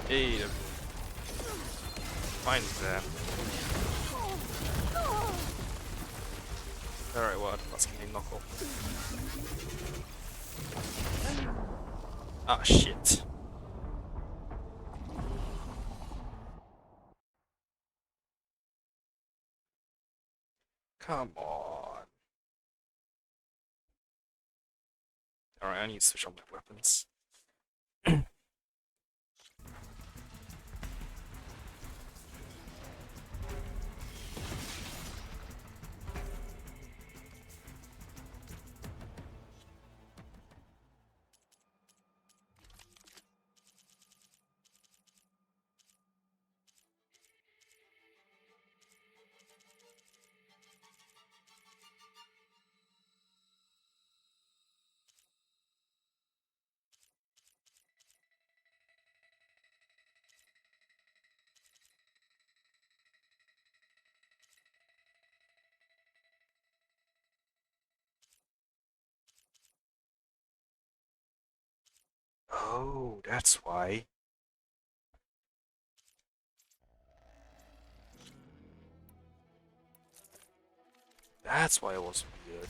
Hey, fine there. Alright, well, that's getting knuckle. Ah, shit. Come on. Alright, I need to switch on my weapons. Oh, that's why. That's why it was weird.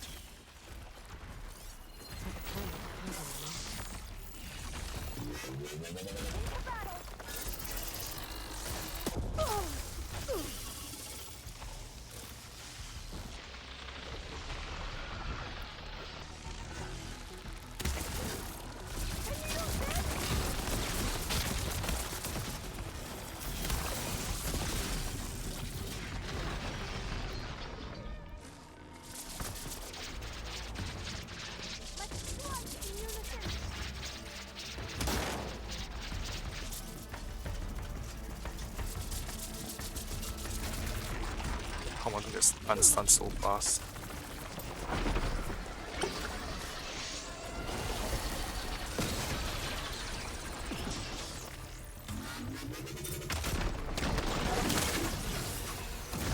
How am I gonna get unstunned so fast?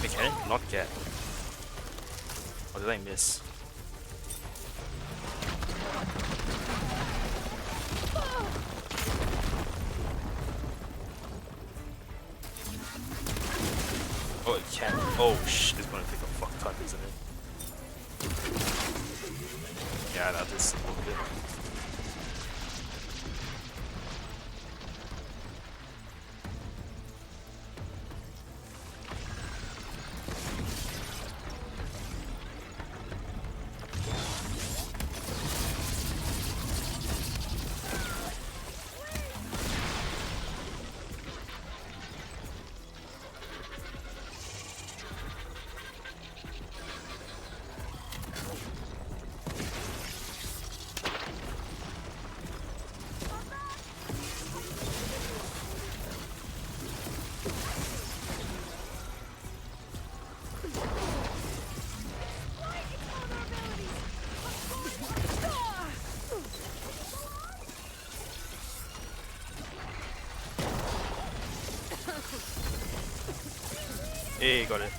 Okay, not get. Or did I miss? Oh, it can. Oh, shit, it's gonna take a fuck ton, isn't it? Yeah, that is a little bit. Hey, got it.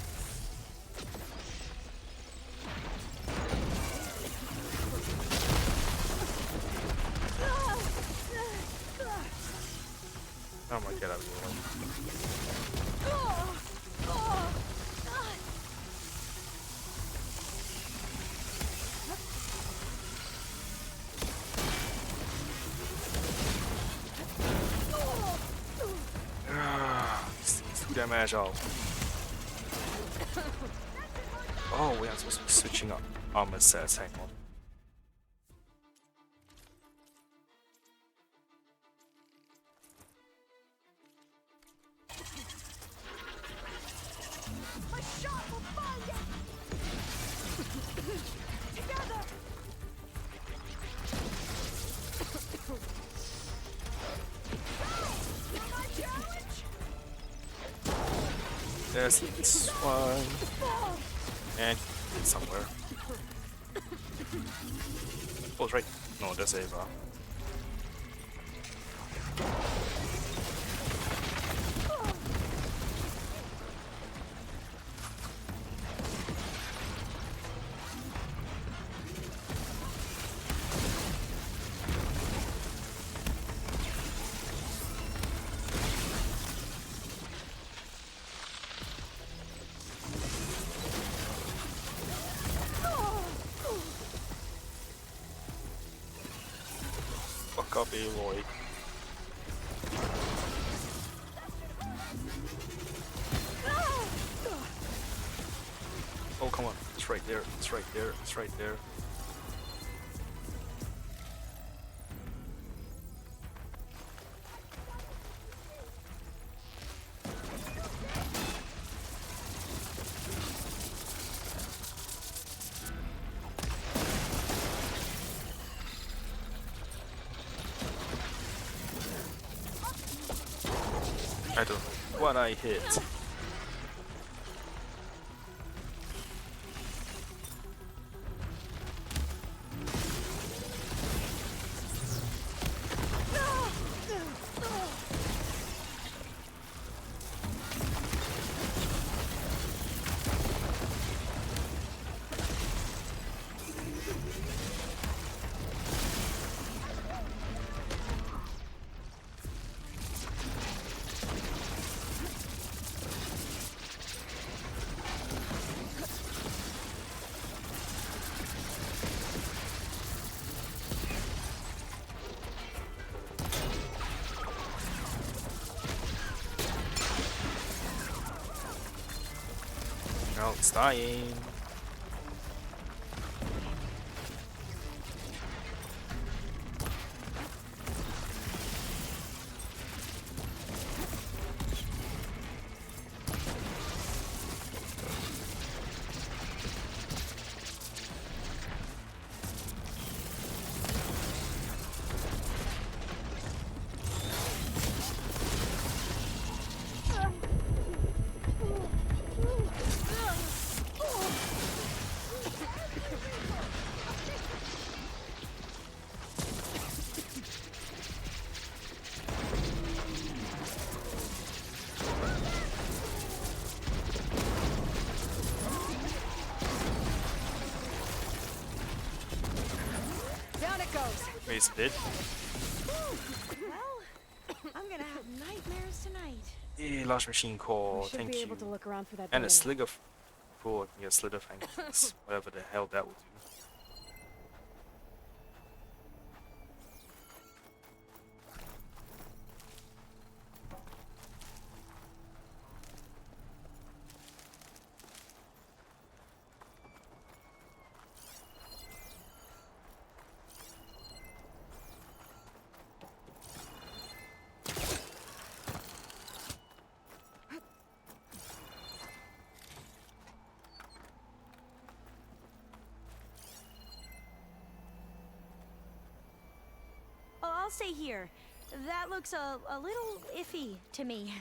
Oh my god, I was wrong. He's too damn agile. Oh, wait, I'm supposed to be switching up armor sets. Hang on. My shot will find it! Together! My challenge? There's this one. And it's somewhere. Oh, it's right. No, there's Ava. Back up, Aloy. Oh, come on. It's right there. It's right there. It's right there. I don't know what I hit. Oh, it's dying. Down it goes. Wait, it's dead? Well, I'm gonna have nightmares tonight. Eh, large machine core, We should thank be you. able to look around for that And a data now. slinger. Cool, yeah, slither fangs. Whatever the hell that would do. Oh, I'll stay here. That looks a little iffy to me.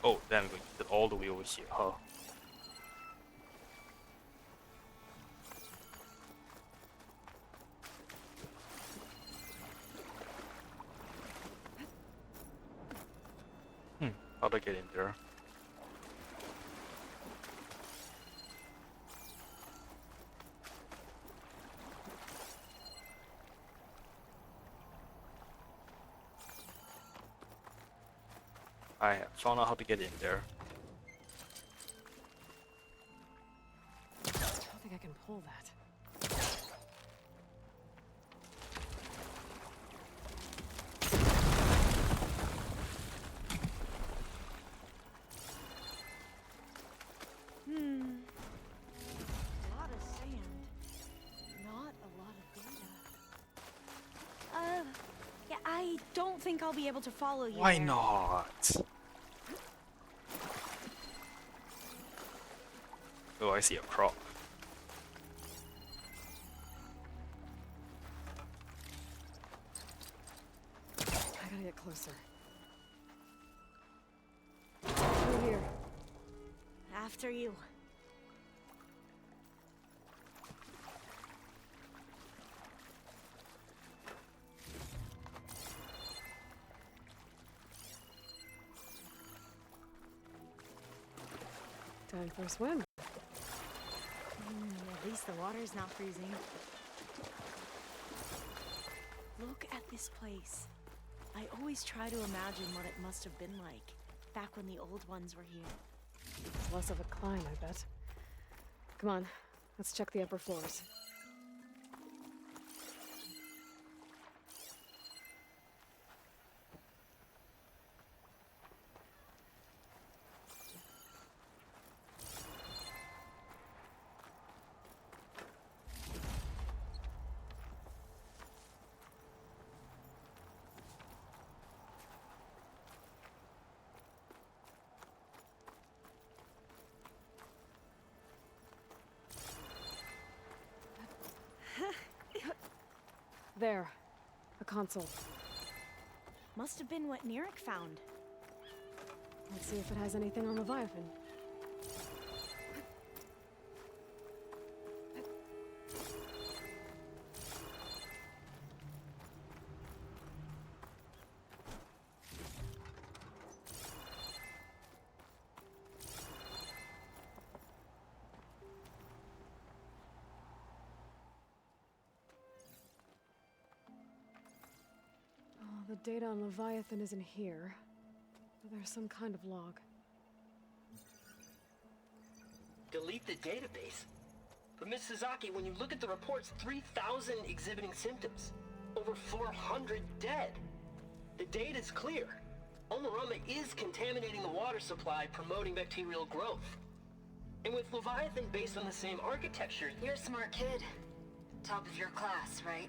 Oh, damn, we did all the way over here, huh? How'd I get in there? I have found out how to get in there. I don't think I can pull that. A lot of sand. Not a lot of data. Yeah, I don't think I'll be able to follow you Why there. not? Oh, I see a croc. I gotta get closer. Through here. After you. Time for a swim. least the water's not freezing. Look at this place. I always try to imagine what it must have been like back when the old ones were here. It's less of a climb, I bet. Come on, let's check the upper floors. There. A console. Must have been what Neric found. Let's see if it has anything on Leviathan. The data on Leviathan isn't here, but there's some kind of log. Delete the database? But Miss Sasaki, when you look at the reports, 3,000 exhibiting symptoms. Over 400 dead. The data's clear. Omarama is contaminating the water supply, promoting bacterial growth. And with Leviathan based on the same architecture... You're a smart kid. Top of your class, right?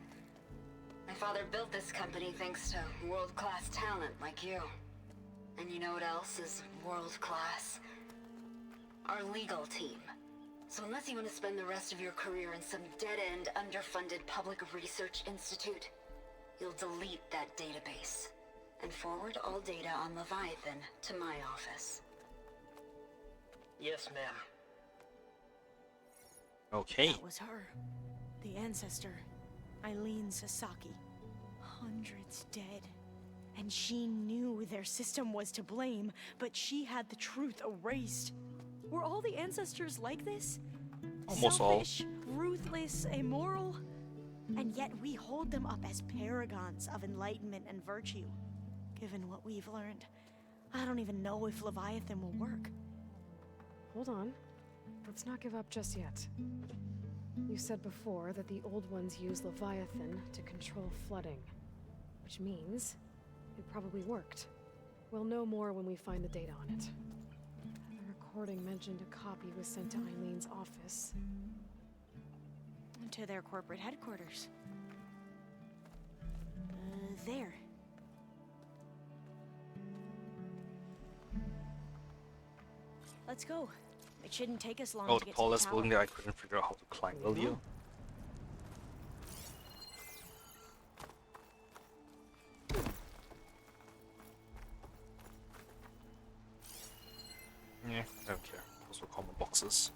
My father built this company thanks to world-class talent like you. And you know what else is world-class? Our legal team. So unless you want to spend the rest of your career in some dead-end, underfunded public research institute, you'll delete that database and forward all data on Leviathan to my office. Yes, ma'am. Okay. That was her. The ancestor. Eileen Sasaki. Hundreds dead. And she knew their system was to blame, but she had the truth erased. Were all the ancestors like this? Almost Selfish, ruthless, immoral? And yet we hold them up as paragons of enlightenment and virtue. Given what we've learned, I don't even know if Leviathan will work. Hold on. Let's not give up just yet. You said before that the old ones use Leviathan to control flooding. Which means it probably worked. We'll know more when we find the data on it. The recording mentioned a copy was sent to Eileen's office. To their corporate headquarters. There. Let's go. It shouldn't take us long Oh, to the get to the tallest tower. building that I couldn't figure out how to climb, will you? Yeah, I don't care. Those were common boxes.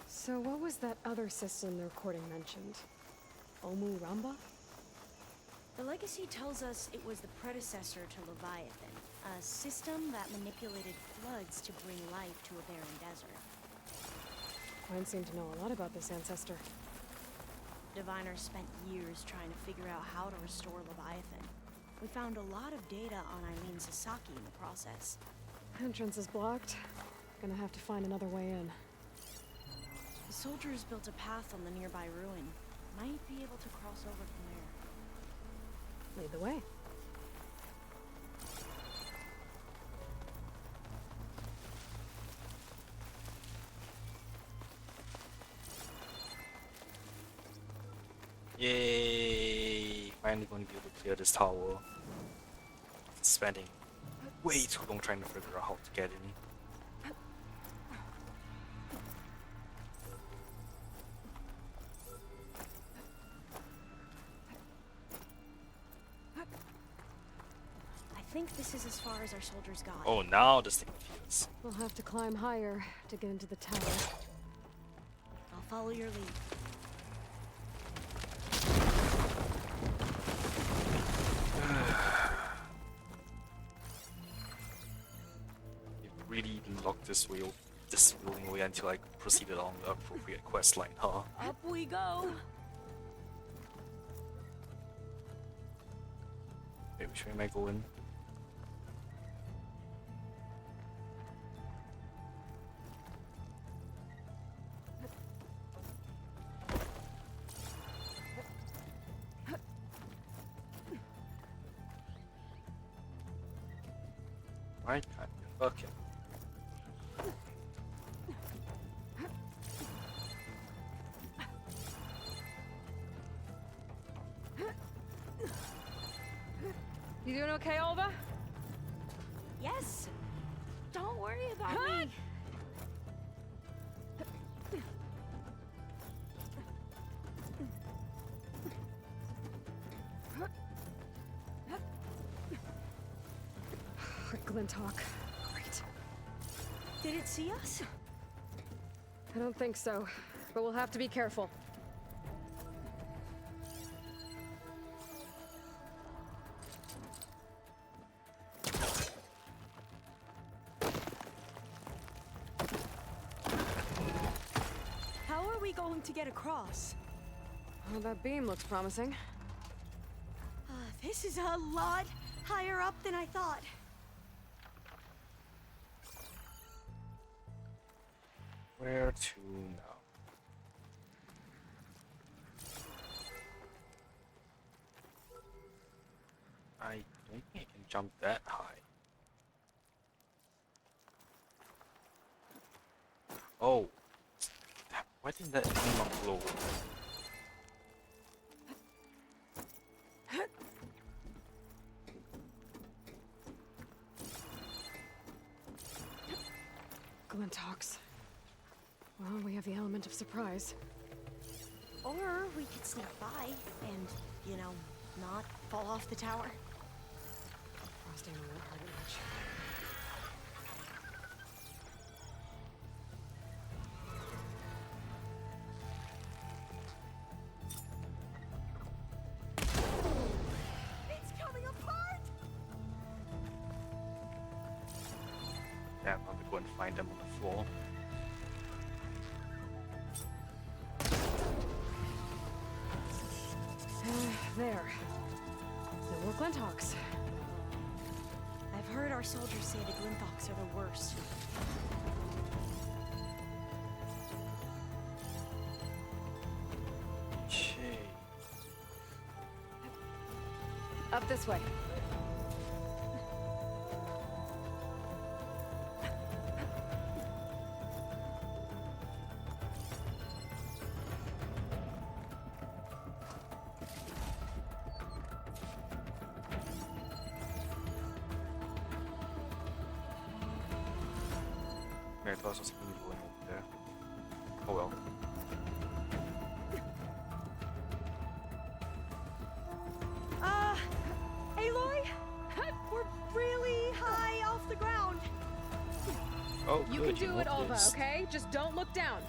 So what was that other system the recording mentioned? Omu Ramba? The legacy tells us it was the predecessor to Leviathan, a system that manipulated floods to bring life to a barren desert. Quinn seemed to know a lot about this ancestor. Diviners spent years trying to figure out how to restore Leviathan. We found a lot of data on Eileen Sasaki in the process. Entrance is blocked. Gonna have to find another way in. The soldiers built a path on the nearby ruin. Might be able to cross over from there. Lead the way. Yay! Finally going to be able to clear this tower. Spending way too long trying to figure out how to get in. I think this is as far as our soldiers got. Oh, now this thing appears. We'll have to climb higher to get into the tower. I'll follow your lead. You really locked this wheel. this ruling way until I proceeded along the appropriate quest line, huh? Up we go. Wait, which way am I going? Right? Okay. You doing okay, Alva? Yes. Don't worry about me. Glinthawk. Great. Did it see us? I don't think so, but we'll have to be careful. How are we going to get across? Well, that beam looks promising. This is a lot higher up than I thought. Where to now? I don't think I can jump that high. Oh. Why didn't that thing not glow? Glinthawks. Well, we have the element of surprise. Or we could sneak by and, you know, not fall off the tower. Frosting won't hurt it much. It's coming apart! Yeah, I'm gonna go and find them on the floor. There. No more Glinthawks. I've heard our soldiers say the Glinthawks are the worst. Okay. Up this way. Yeah, I thought I saw something going over there. Oh well. Aloy? We're really high off the ground. Oh, You good, can do it, Alva, noticed. okay? Just don't look down.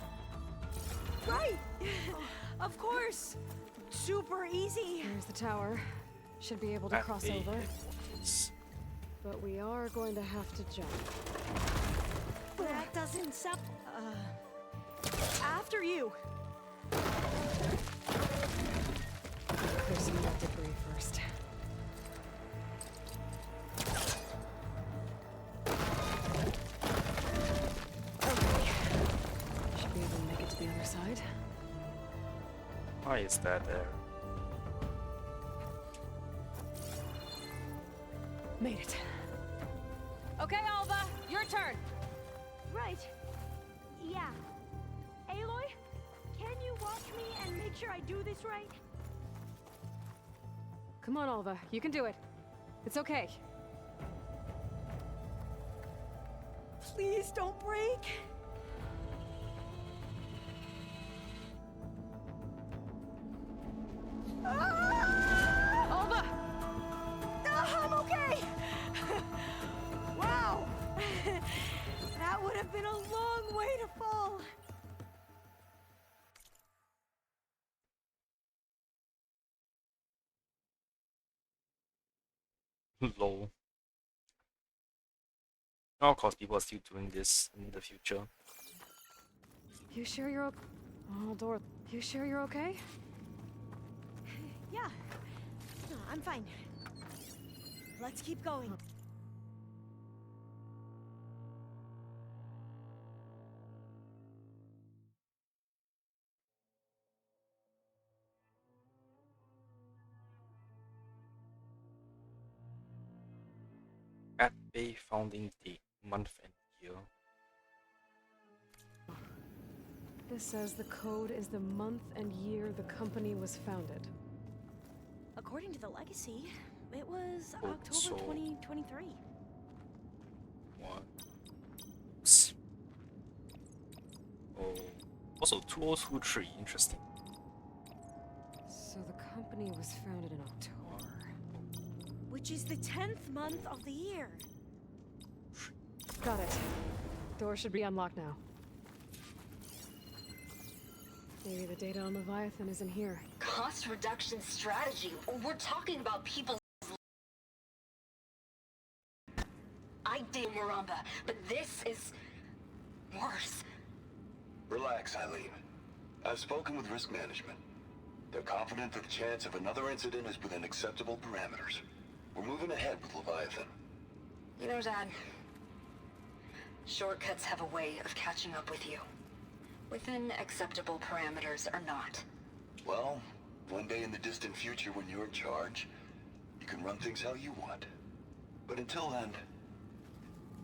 Right. Of course. Super easy. There's the tower. Should be able to cross Happy over. immortals. But we are going to have to jump. That doesn't sound... After you. Clear some of that debris first. Okay. Should be able to make it to the other side. Why is that there? Made it. Okay, Alva, your turn. Right. Yeah. Aloy, can you watch me and make sure I do this right? Come on, Alva, you can do it. It's okay. Please don't break. Alva! I'm okay. Wow. That would have been a long way to fall. Lol. Of course, people are still doing this in the future. You sure you're okay? Oh, Dor. You sure you're okay? Yeah. No, I'm fine. Let's keep going. At Bay founding date, month and year. This says the code is the month and year the company was founded. According to the legacy, it was Oh, October so- 2023. What? Oh, also 2023. Interesting. So the company was founded in October. Which is the 10th month of the year. Got it. Door should be unlocked now. Maybe the data on Leviathan isn't here. Cost reduction strategy. We're talking about people. I did Maramba, but this is worse. Relax, Eileen. I've spoken with risk management. They're confident that the chance of another incident is within acceptable parameters. We're moving ahead with Leviathan. You know, Dad, shortcuts have a way of catching up with you. Within acceptable parameters or not. Well, one day in the distant future when you're in charge, you can run things how you want. But until then,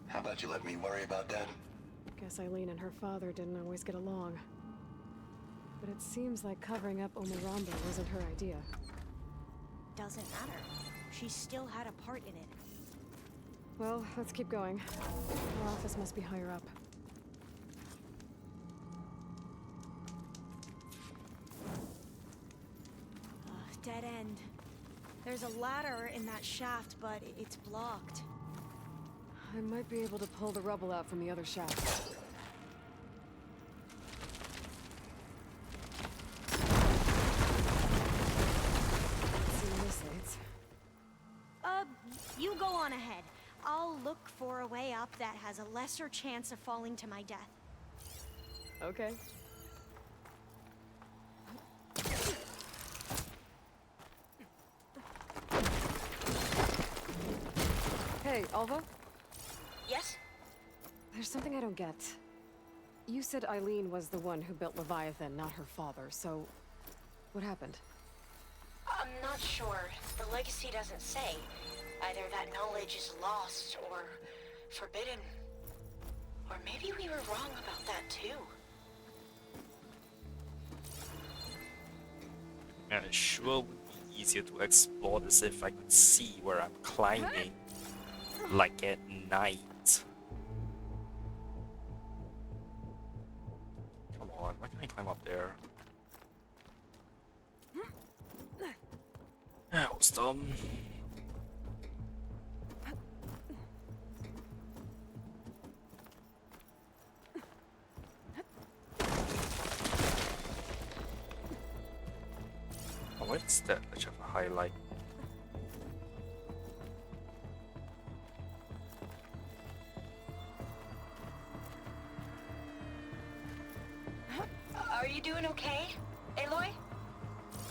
how about you let me worry about that? Guess Eileen and her father didn't always get along. But it seems like covering up Omaramba wasn't her idea. Doesn't matter. She still had a part in it. Well, let's keep going. Her office must be higher up. Dead end. There's a ladder in that shaft, but it's blocked. I might be able to pull the rubble out from the other shaft. See this lights. You go on ahead. I'll look for a way up that has a lesser chance of falling to my death. Okay. Hey, Alva? Yes? There's something I don't get. You said Eileen was the one who built Leviathan, not her father, so... what happened? I'm not sure. The legacy doesn't say. Either that knowledge is lost or forbidden. Or maybe we were wrong about that too. Man, it sure would be easier to explore this if I could see where I'm climbing. Like at night. Come on, why can't I climb up there? That was dumb. Oh, what is that much of a highlight? Are you doing okay, Aloy?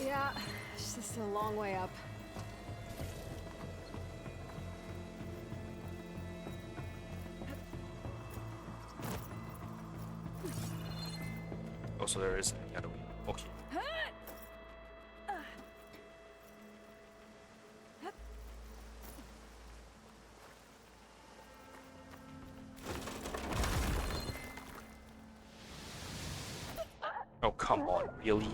Yeah, it's just a long way up. Oh, so there is any other way. Okay. Oh, come on, really?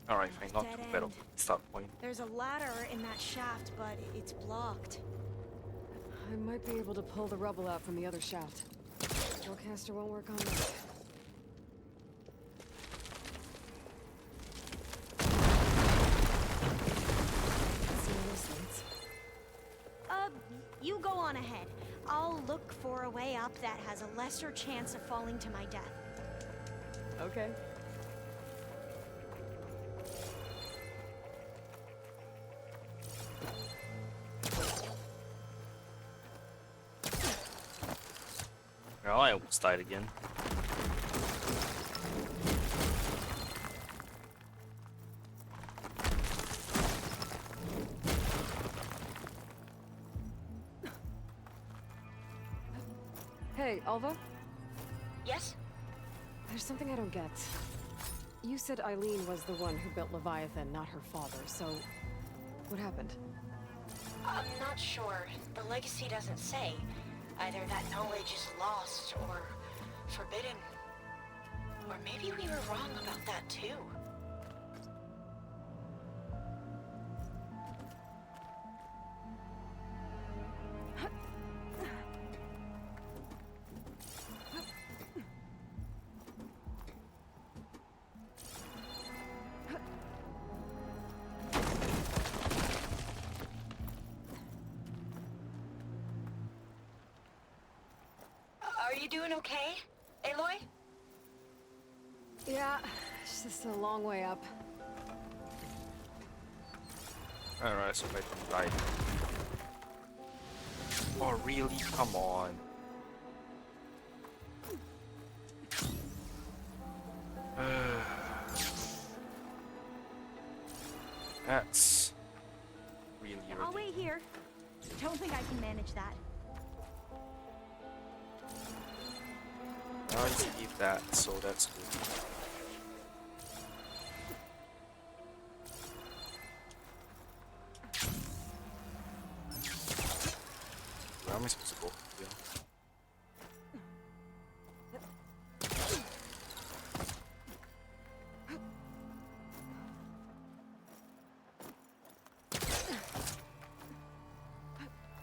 Alright, fine, not Dead too bad of end. a start point. There's a ladder in that shaft, but it's blocked. I might be able to pull the rubble out from the other shaft. Spellcaster won't work on that. See those lights? You on ahead. I'll look for a way up that has a lesser chance of falling to my death. Okay. Oh, I almost died again. Hey, Alva? Yes? There's something I don't get. You said Eileen was the one who built Leviathan, not her father, so... what happened? I'm not sure. The legacy doesn't say. Either that knowledge is lost or forbidden. Or maybe we were wrong about that too. Are you doing okay, Aloy? Yeah, it's just a long way up. Alright, so I can die. Oh, really? Come on. That's really I'll irritating. wait here. Don't think I can manage that. I see that, so that's good. Where am I supposed to go? Yeah.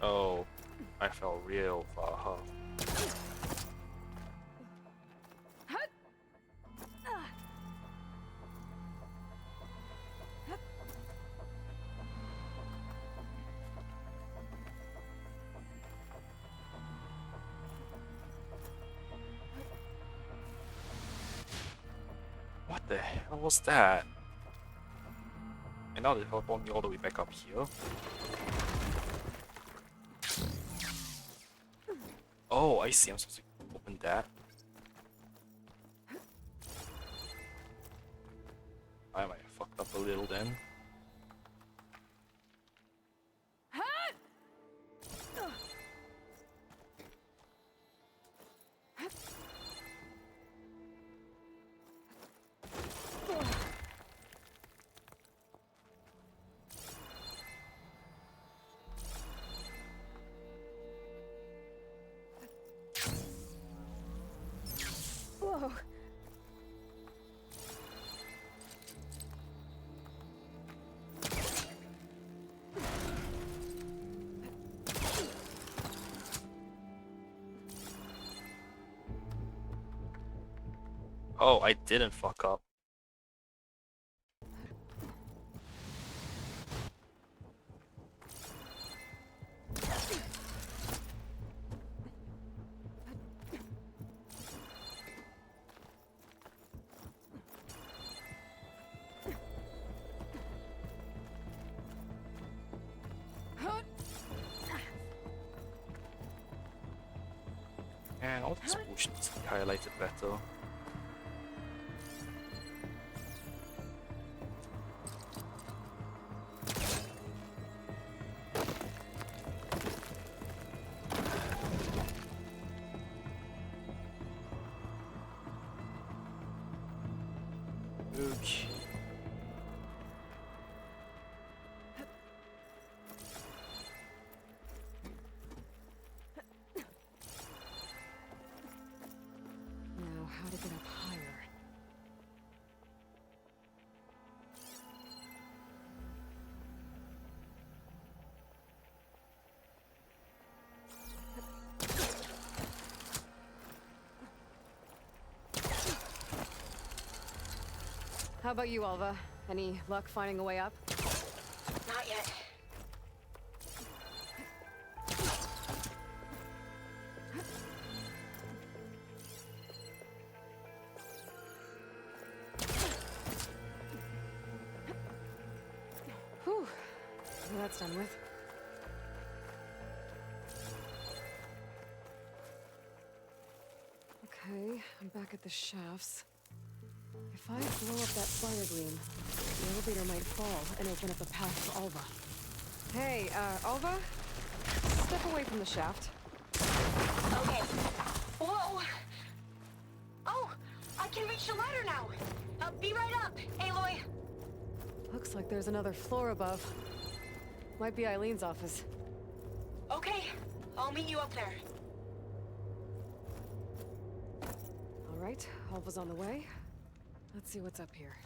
Oh, I fell real far, huh? What the hell was that? And now they teleport me all the way back up here. Oh, I see. I'm supposed to open that. I might have fucked up a little then. Whoa. Oh, I didn't fuck up. And all these bullshit needs to be highlighted better. Okay. Now, how to get up higher? How about you, Alva? Any luck finding a way up? Not yet. that's done with. Okay, I'm back at the shafts. If I blow up that fire gleam, the elevator might fall and open up a path for Alva. Hey, Alva? Step away from the shaft. Okay. Whoa! Oh! I can reach the ladder now! Be right up, Aloy! Looks like there's another floor above. Might be Eileen's office. Okay, I'll meet you up there. Alright, Alva's on the way. Let's see what's up here.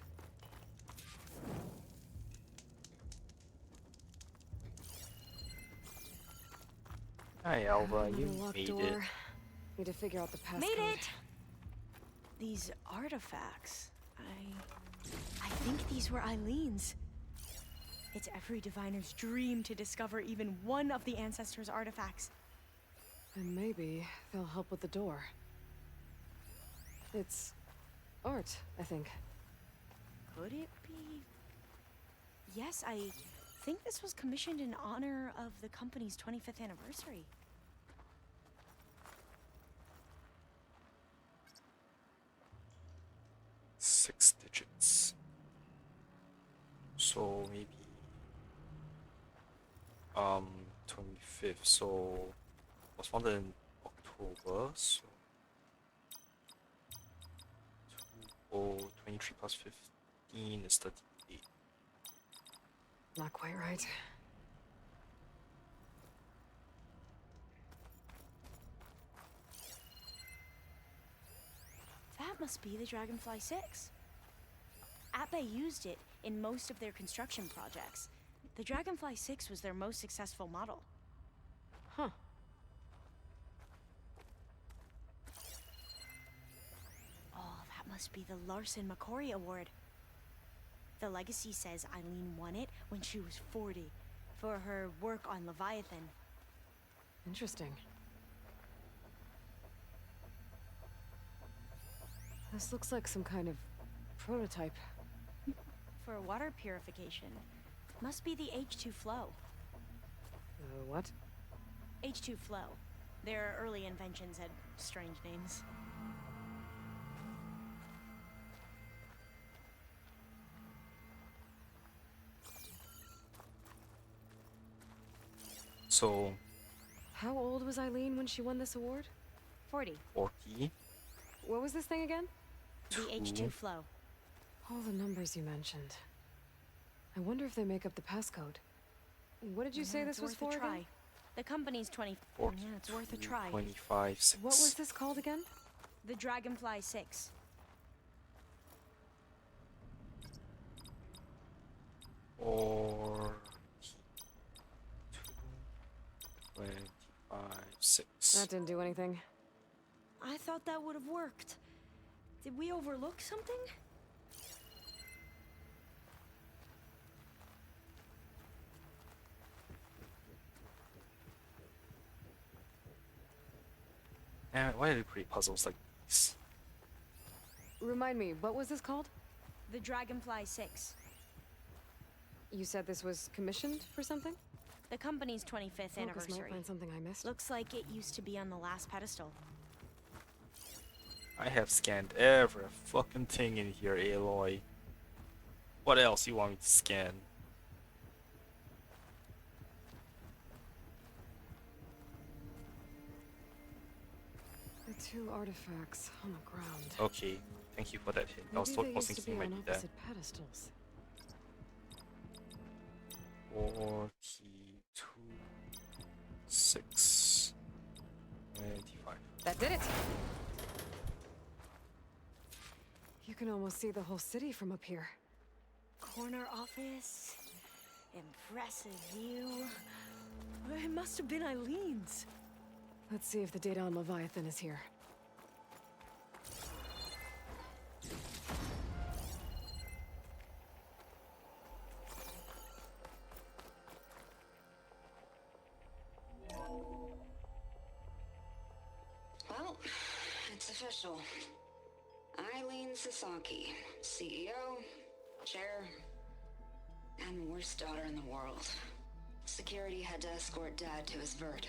Hi, Alva. You Locked made door. it. Need to figure out the passcode. Made it! These artifacts, I think these were Eileen's. It's every diviner's dream to discover even one of the Ancestors' artifacts. And maybe they'll help with the door. It's art, I think. Could it be? Yes, I think this was commissioned in honor of the company's 25th anniversary. Six digits. So maybe 25th. So was founded in October. So 23 plus 15 is 38. Not quite right. That must be the Dragonfly 6. Atbay used it in most of their construction projects. The Dragonfly 6 was their most successful model. Huh. Oh, that must be the Larson McCory Award. The legacy says Eileen won it when she was 40 for her work on Leviathan. Interesting. This looks like some kind of prototype. For water purification. Must be the H2 flow. What? H2 flow. Their early inventions had strange names. So How old was Eileen when she won this award? 40. 40. What was this thing again? The H2 flow. All the numbers you mentioned. I wonder if they make up the passcode. What did you say this was for worth a try. again? The company's 20. 40, Yeah, it's worth a try. 25, 6. What was this called again? The Dragonfly 6. Or 25, 6. That didn't do anything. I thought that would have worked. Did we overlook something? Why are they pretty puzzles like these? Remind me, what was this called? The Dragonfly 6. You said this was commissioned for something? The company's 25th Focus anniversary. might find something I missed. Looks like it used to be on the last pedestal. I have scanned every fucking thing in here, Aloy. What else you want me to scan? The two artifacts on the ground. Okay, thank you for that hint. I was Maybe they used thinking to you be might on need that. opposite pedestals. 42, 6, 25. That did it! You can almost see the whole city from up here. Corner office. Impressive view. It must have been Eileen's. Let's see if the data on Leviathan is here. Well, it's official. Eileen Sasaki, CEO, chair, and worst daughter in the world. Security had to escort Dad to his vert.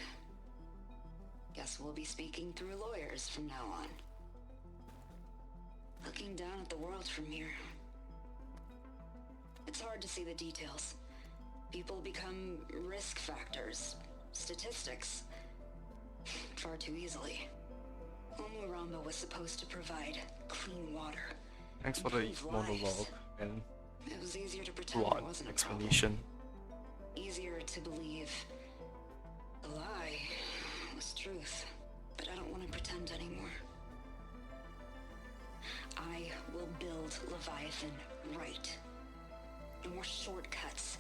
Guess we'll be speaking through lawyers from now on. Looking down at the world from here. It's hard to see the details. People become risk factors, statistics, far too easily. Omuramba was supposed to provide clean water. Thanks for the improve monologue lives. and It was easier to pretend plot it wasn't a problem. explanation. Easier to believe the lie was truth, but I don't want to pretend anymore. I will build Leviathan right. No more shortcuts.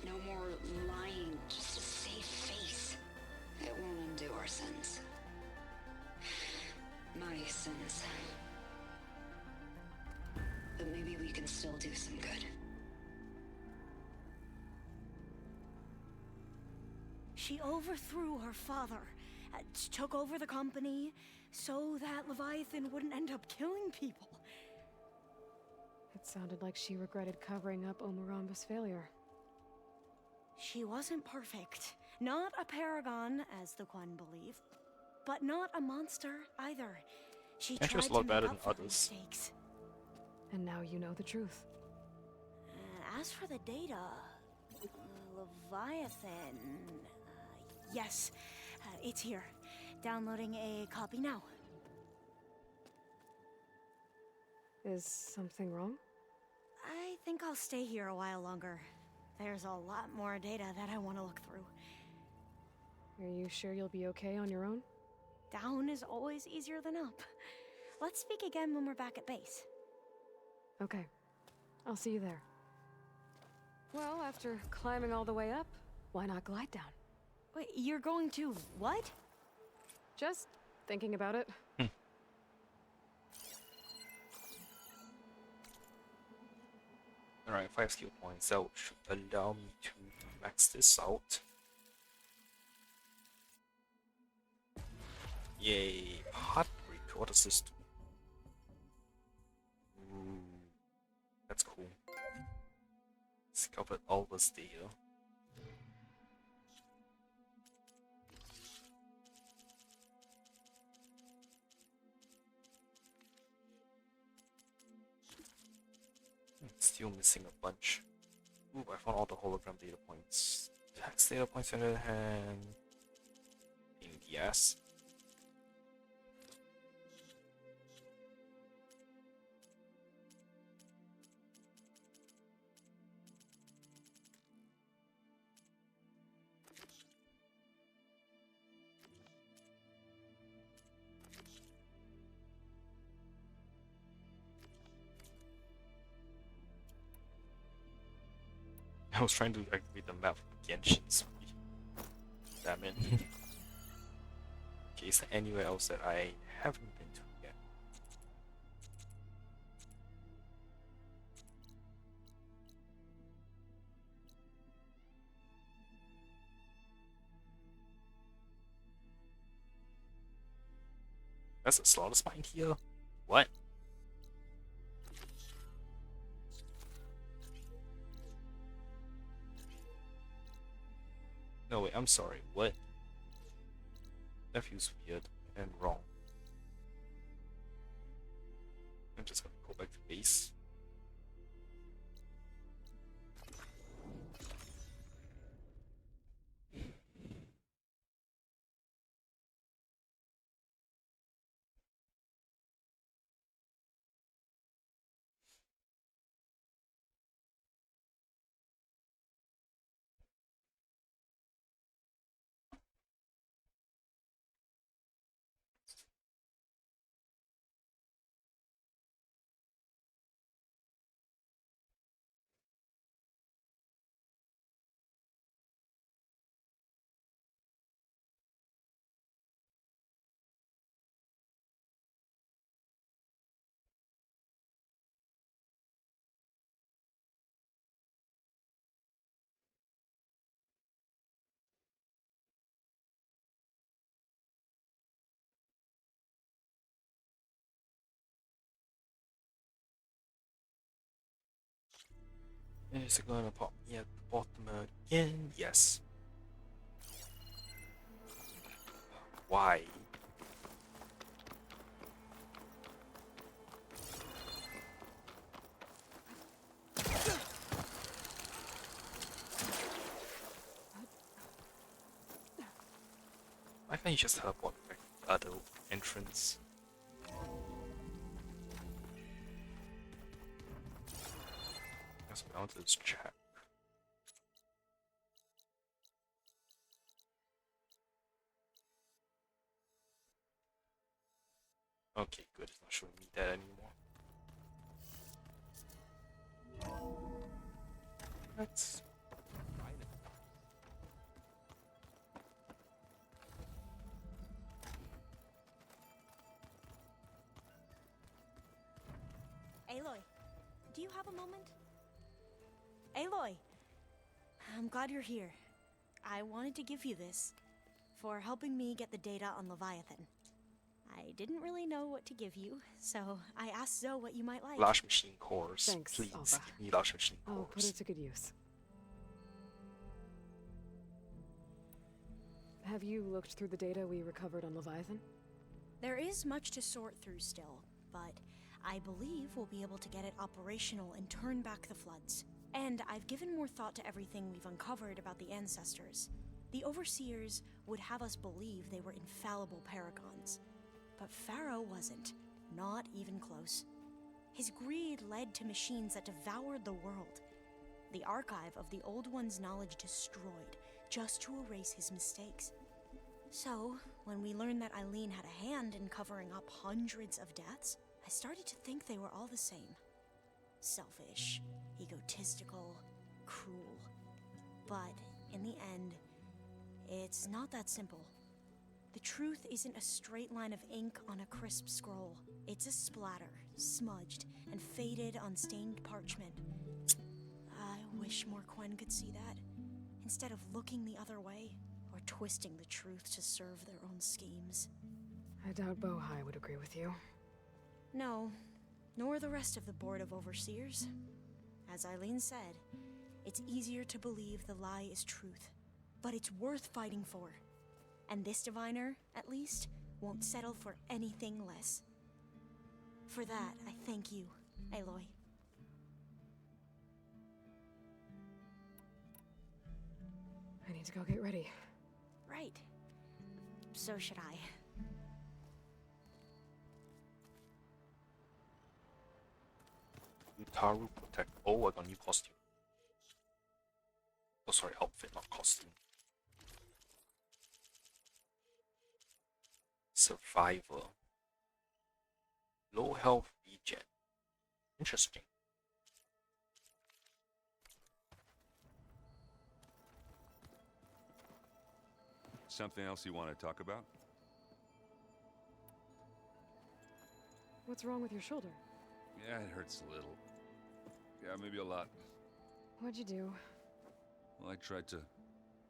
No more lying just to save face. It won't undo our sins. My sins. But maybe we can still do some good. She overthrew her father, took over the company, so that Leviathan wouldn't end up killing people. It sounded like she regretted covering up Omuramba's failure. She wasn't perfect. Not a paragon, as the Quan believe, but not a monster either. She And she was tried a lot to make better up than for her others. mistakes. And now you know the truth. As for the data, Leviathan... yes, it's here. Downloading a copy now. Is something wrong? I think I'll stay here a while longer. There's a lot more data that I want to look through. Are you sure you'll be okay on your own? Down is always easier than up. Let's speak again when we're back at base. Okay. I'll see you there. Well, after climbing all the way up, why not glide down? Wait, you're going to what? Just thinking about it. Alright, 5 skill points. That should allow me to max this out. Yay, heartbreak. What does this do? Ooh, that's cool. Discovered all this data. Still missing a bunch. Ooh, I found all the hologram data points. Text data points in the hand. Yes. I was trying to activate the map of Genshin. Sorry. Damn it. Okay, is there anywhere else that I haven't been to yet? That's a slaughter spine here? What? No, wait, I'm sorry. What? That feels weird and wrong. I'm just gonna go back to base. Is it gonna pop me at the bottom again? Yes. why. Why can't you just teleport back to the other entrance? Guess we want to just check. Okay, good. It's not showing me that anymore. Let's find it. Aloy, do you have a moment? Aloy, I'm glad you're here. I wanted to give you this for helping me get the data on Leviathan. I didn't really know what to give you, so I asked Zoe what you might like. Large machine cores. Thanks, Please Alva. give me large machine I'll put cores. it to good use. Have you looked through the data we recovered on Leviathan? There is much to sort through still, but I believe we'll be able to get it operational and turn back the floods. And I've given more thought to everything we've uncovered about the ancestors. The Overseers would have us believe they were infallible paragons. But Pharaoh wasn't. Not even close. His greed led to machines that devoured the world. The archive of the Old One's knowledge destroyed, just to erase his mistakes. So, when we learned that Eileen had a hand in covering up hundreds of deaths, I started to think they were all the same. Selfish, egotistical, cruel. But, in the end, it's not that simple. The truth isn't a straight line of ink on a crisp scroll. It's a splatter, smudged, and faded on stained parchment. I wish more Quen could see that, instead of looking the other way, or twisting the truth to serve their own schemes. I doubt Bohai would agree with you. No, nor the rest of the Board of Overseers. As Eileen said, it's easier to believe the lie is truth, but it's worth fighting for. And this diviner, at least, won't settle for anything less. For that, I thank you, Aloy. I need to go get ready. Right. So should I. Utaru protect. Oh, I got a new costume. Oh, sorry, outfit, not costume. Survivor. Low health regen. Interesting. Something else you want to talk about? What's wrong with your shoulder? Yeah, it hurts a little. Yeah, maybe a lot. What'd you do? Well, I tried to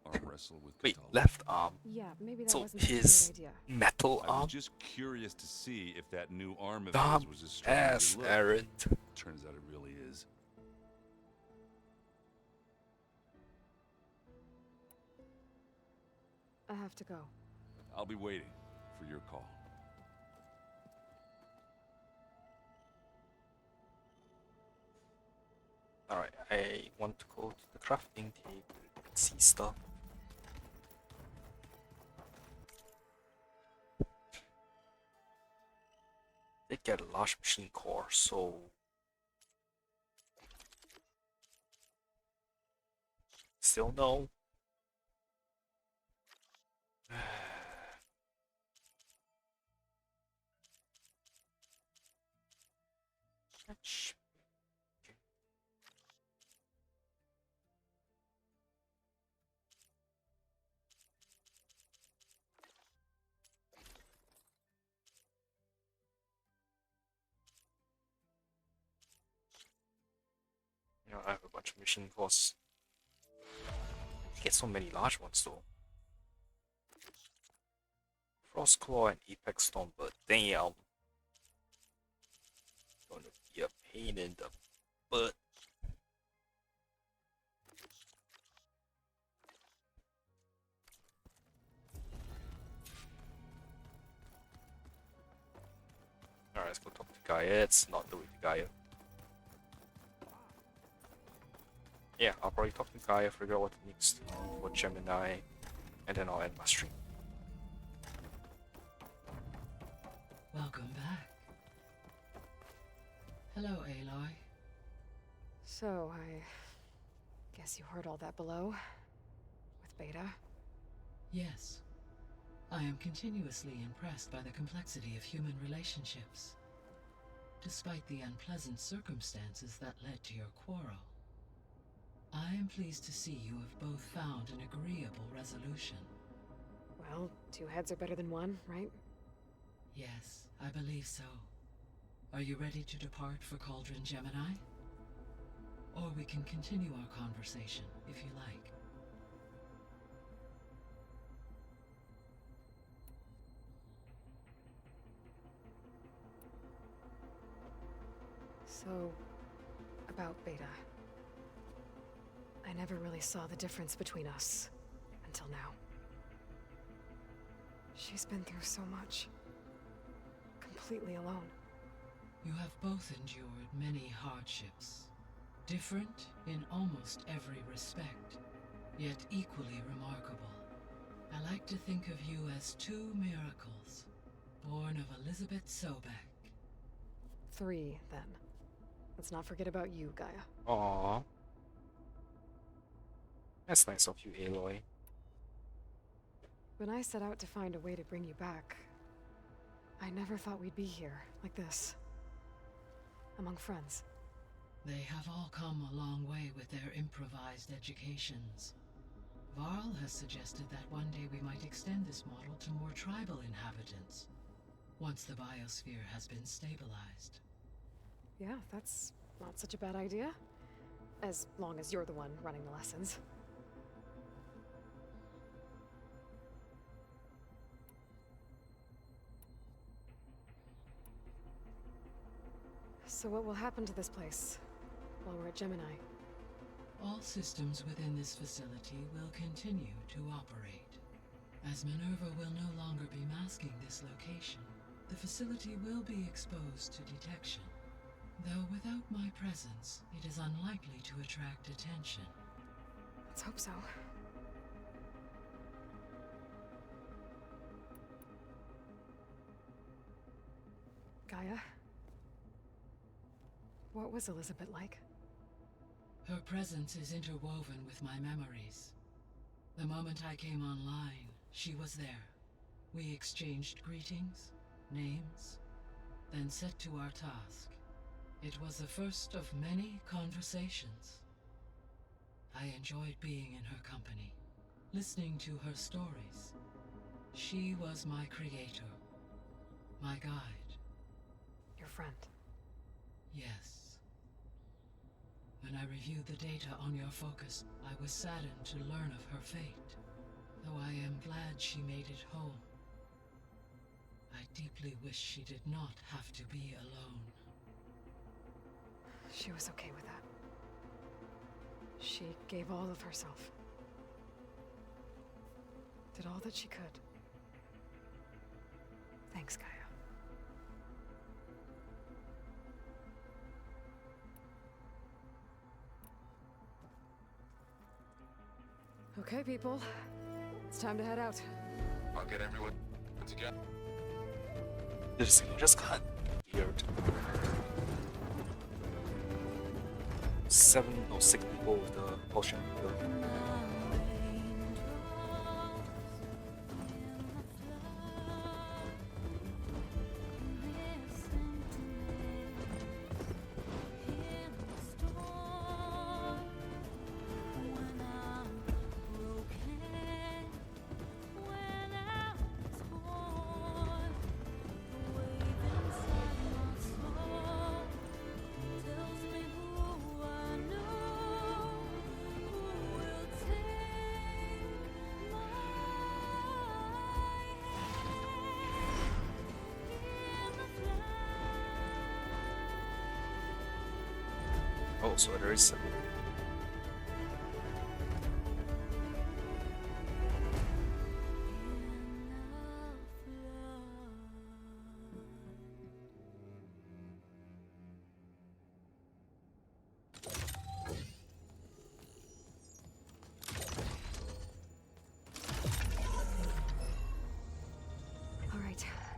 arm wrestle with Wait, Kotallo. left arm. Yeah, maybe that So wasn't such a his good idea. metal I arm? was just curious to see if that new arm of Dumb his was as strong ass as it looked. errand. Turns out it really is. I have to go. I'll be waiting for your call. Alright, I want to go to the crafting table and see stuff. They get a large machine core, so still no. Fetch. You know, I have a bunch of machine cores. You get so many large ones though. Frost Claw and Apex Storm, but damn. Gonna be a pain in the butt. Gaia. It's not the way to Gaia. Yeah, I'll probably talk to Gaia, figure out what next for Gemini, and then I'll end my stream. Welcome back. Hello, Aloy. So, I guess you heard all that below? With Beta? Yes. I am continuously impressed by the complexity of human relationships. Despite the unpleasant circumstances that led to your quarrel, I am pleased to see you have both found an agreeable resolution. Well, two heads are better than one, right? Yes, I believe so. Are you ready to depart for Cauldron Gemini? Or we can continue our conversation, if you like. So, about Beta. I never really saw the difference between us, until now. She's been through so much. Completely alone. You have both endured many hardships. Different in almost every respect, yet equally remarkable. I like to think of you as two miracles, born of Elizabeth Sobek. 3, then. Let's not forget about you, Gaia. Aww. That's nice of you, Aloy. When I set out to find a way to bring you back, I never thought we'd be here, like this. Among friends. They have all come a long way with their improvised educations. Varl has suggested that one day we might extend this model to more tribal inhabitants, once the biosphere has been stabilized. Yeah, that's not such a bad idea. As long as you're the one running the lessons. So what will happen to this place while we're at Gemini? All systems within this facility will continue to operate. As Minerva will no longer be masking this location, the facility will be exposed to detection. Though without my presence, it is unlikely to attract attention. Let's hope so. Gaia? What was Elizabeth like? Her presence is interwoven with my memories. The moment I came online, she was there. We exchanged greetings, names, then set to our task. It was the first of many conversations. I enjoyed being in her company, listening to her stories. She was my creator, my guide. Your friend? Yes. When I reviewed the data on your focus, I was saddened to learn of her fate, though I am glad she made it home. I deeply wish she did not have to be alone. She was okay with that. She gave all of herself. Did all that she could. Thanks, Gaia. Okay, people. It's time to head out. I'll get everyone together. This signal just got weird. 7 or 6 people with the potion. Oh, so there is.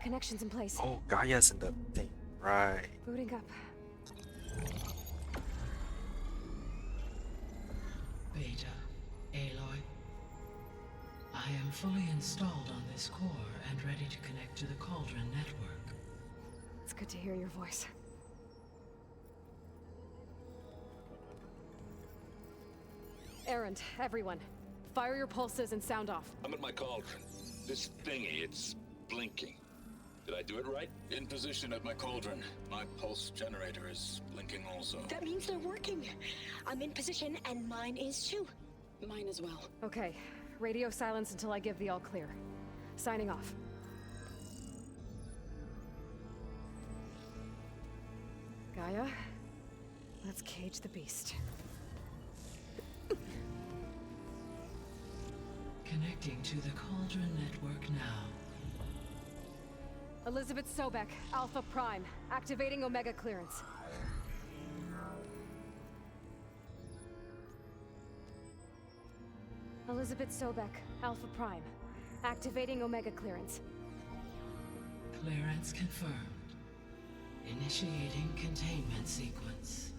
Connections in place. Oh, Gaia's in the thing. Right. Booting up. Beta, Aloy. I am fully installed on this core and ready to connect to the Cauldron network. It's good to hear your voice. Errand, everyone. Fire your pulses and sound off. I'm at my cauldron. This thingy, it's blinking. Did I do it right? In position at my cauldron. My pulse generator is blinking also. That means they're working. I'm in position, and mine is too. Mine as well. Okay. Radio silence until I give the all clear. Signing off. Gaia, let's cage the beast. Connecting to the Cauldron network now. Elizabeth Sobek, Alpha Prime, activating Omega clearance. Elizabeth Sobek, Alpha Prime, activating Omega clearance. Clearance confirmed. Initiating containment sequence.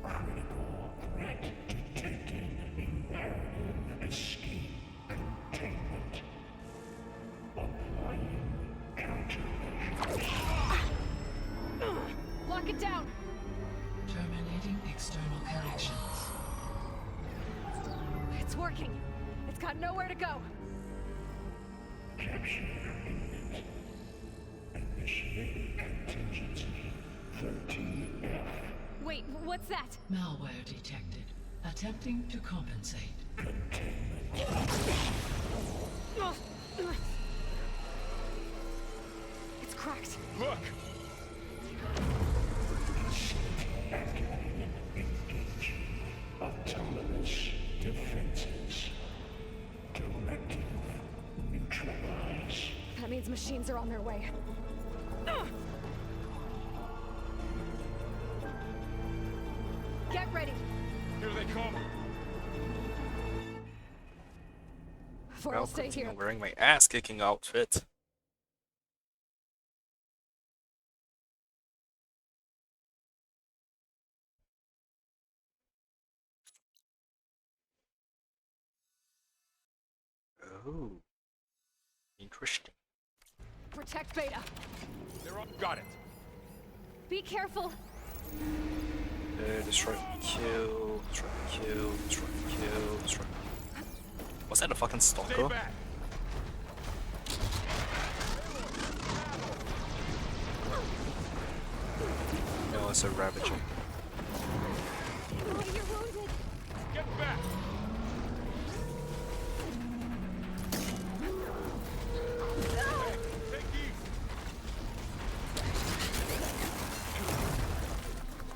Critical threat detected. Imperative escape containment. Applying countermeasures. Lock it down! Terminating external connections. It's working. It's got nowhere to go. Capture imminent. Initiating contingency 13F. Wait, what's that? Malware detected. Attempting to compensate. It's cracked. Look! Activated. Engaging. Autonomous defenses. Directive. Neutralize. That means machines are on their way. Get ready. Here they come! For I'll stay here. I'm wearing my ass-kicking outfit. Oh, interesting. Protect Beta. They're up. Got it. Be careful. Destroy, kill, destroy, kill, destroy, kill, destroy. Was that a fucking stalker? Stay back. No, it's a ravager. Oh, you're wounded. Get back.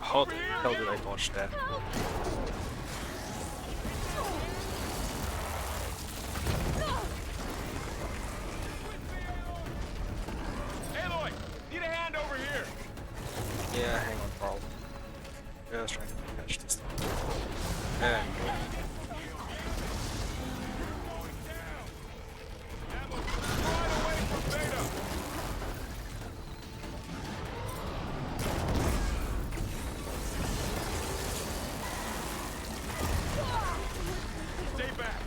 How the hell did I dodge that? Aloy, need a hand over here. Yeah, hang on, bro. Yeah, I was trying to catch this thing. And Stay back.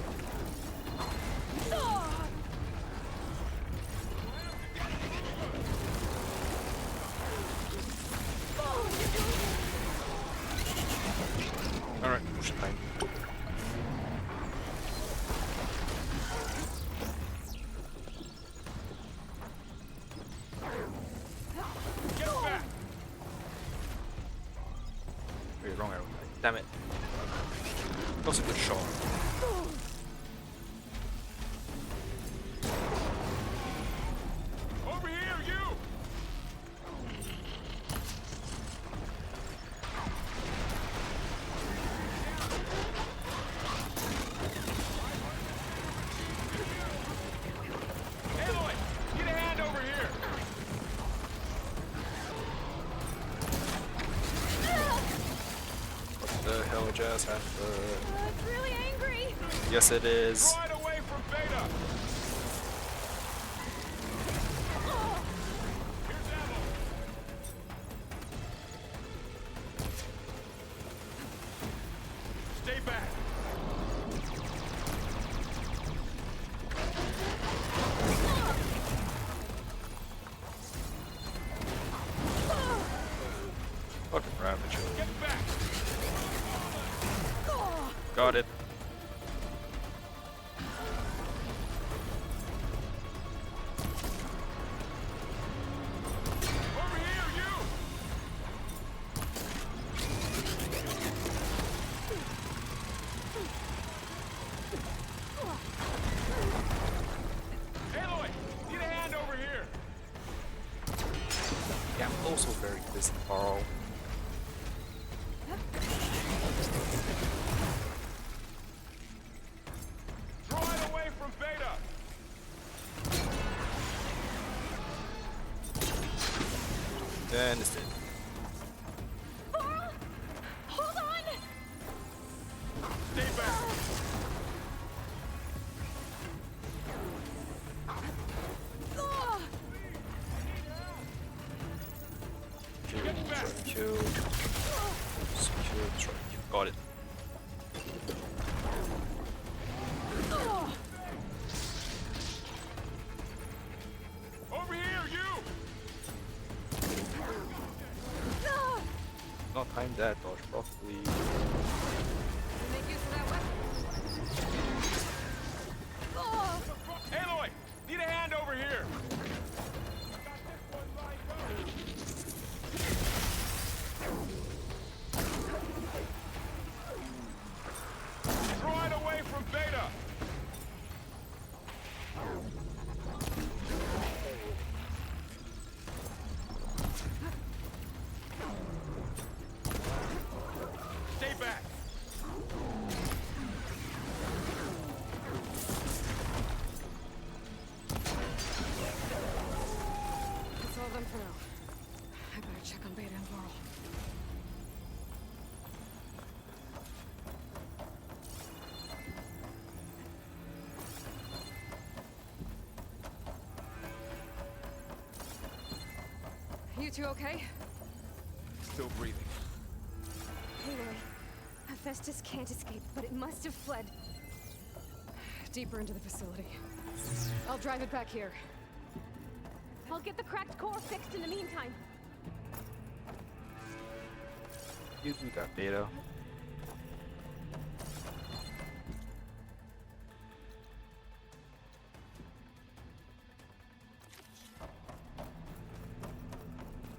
alright, push it time. Get back. Wait, wrong arrow. Damn it. That was a good shot. Over here, you. Aloy, need a hand over here. What the hell just happened? It's really angry. Yes, it is. Right away from Beta. Fucking Ravager. Get back! Got it. Over here, you! Aloy, need a hand over here. Yeah, I'm also very busy, Carl. Draw it away from Beta. And it's dead. Hold on! Stay back. Kill. Secure strike. Got it. Over here, you! Not time that dodge properly. Make use of that weapon. Aloy, need a hand over here. Draw it away from Beta. Stay back. That's all done for now. I better check on Beta and Varl. You two okay? Still breathing. Anyway, Hephaestus can't escape, but it must have fled. Deeper into the facility. I'll drive it back here. I'll get the cracked core fixed in the meantime. You do that, Beta.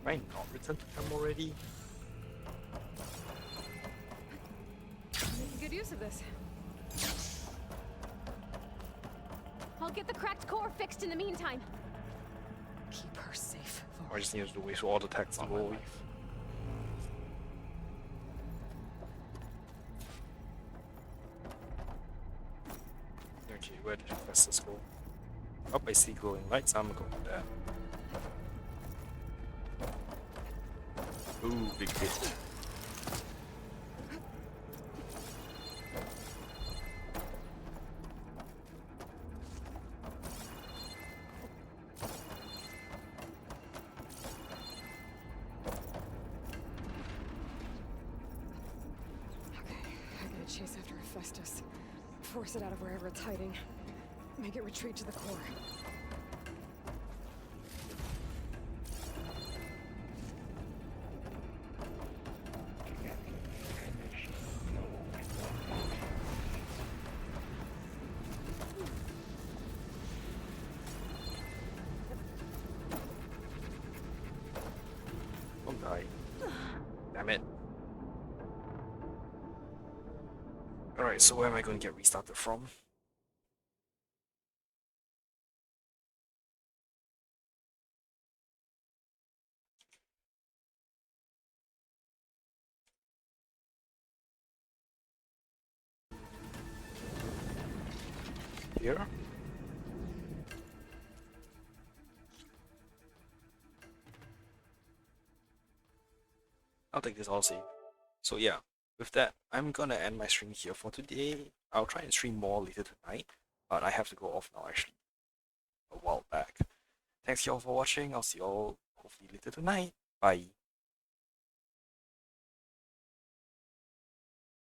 Might not return to them already. Making good use of this. I'll get the cracked core fixed in the meantime. Keep her safe. I just needed to wait for all the attacks to go. Okay, where did Hephaestus go? Up, I see glowing lights. I'm going with that. Ooh, big hit. Chase after Hephaestus. Force it out of wherever it's hiding. Make it retreat to the core. Don't die. Damn it. Alright, so where am I going to get restarted from? Here? I'll take this all save. So yeah, with that, I'm gonna end my stream here for today. I'll try and stream more later tonight, but I have to go off now actually, a while back. Thanks y'all for watching. I'll see y'all hopefully later tonight. Bye.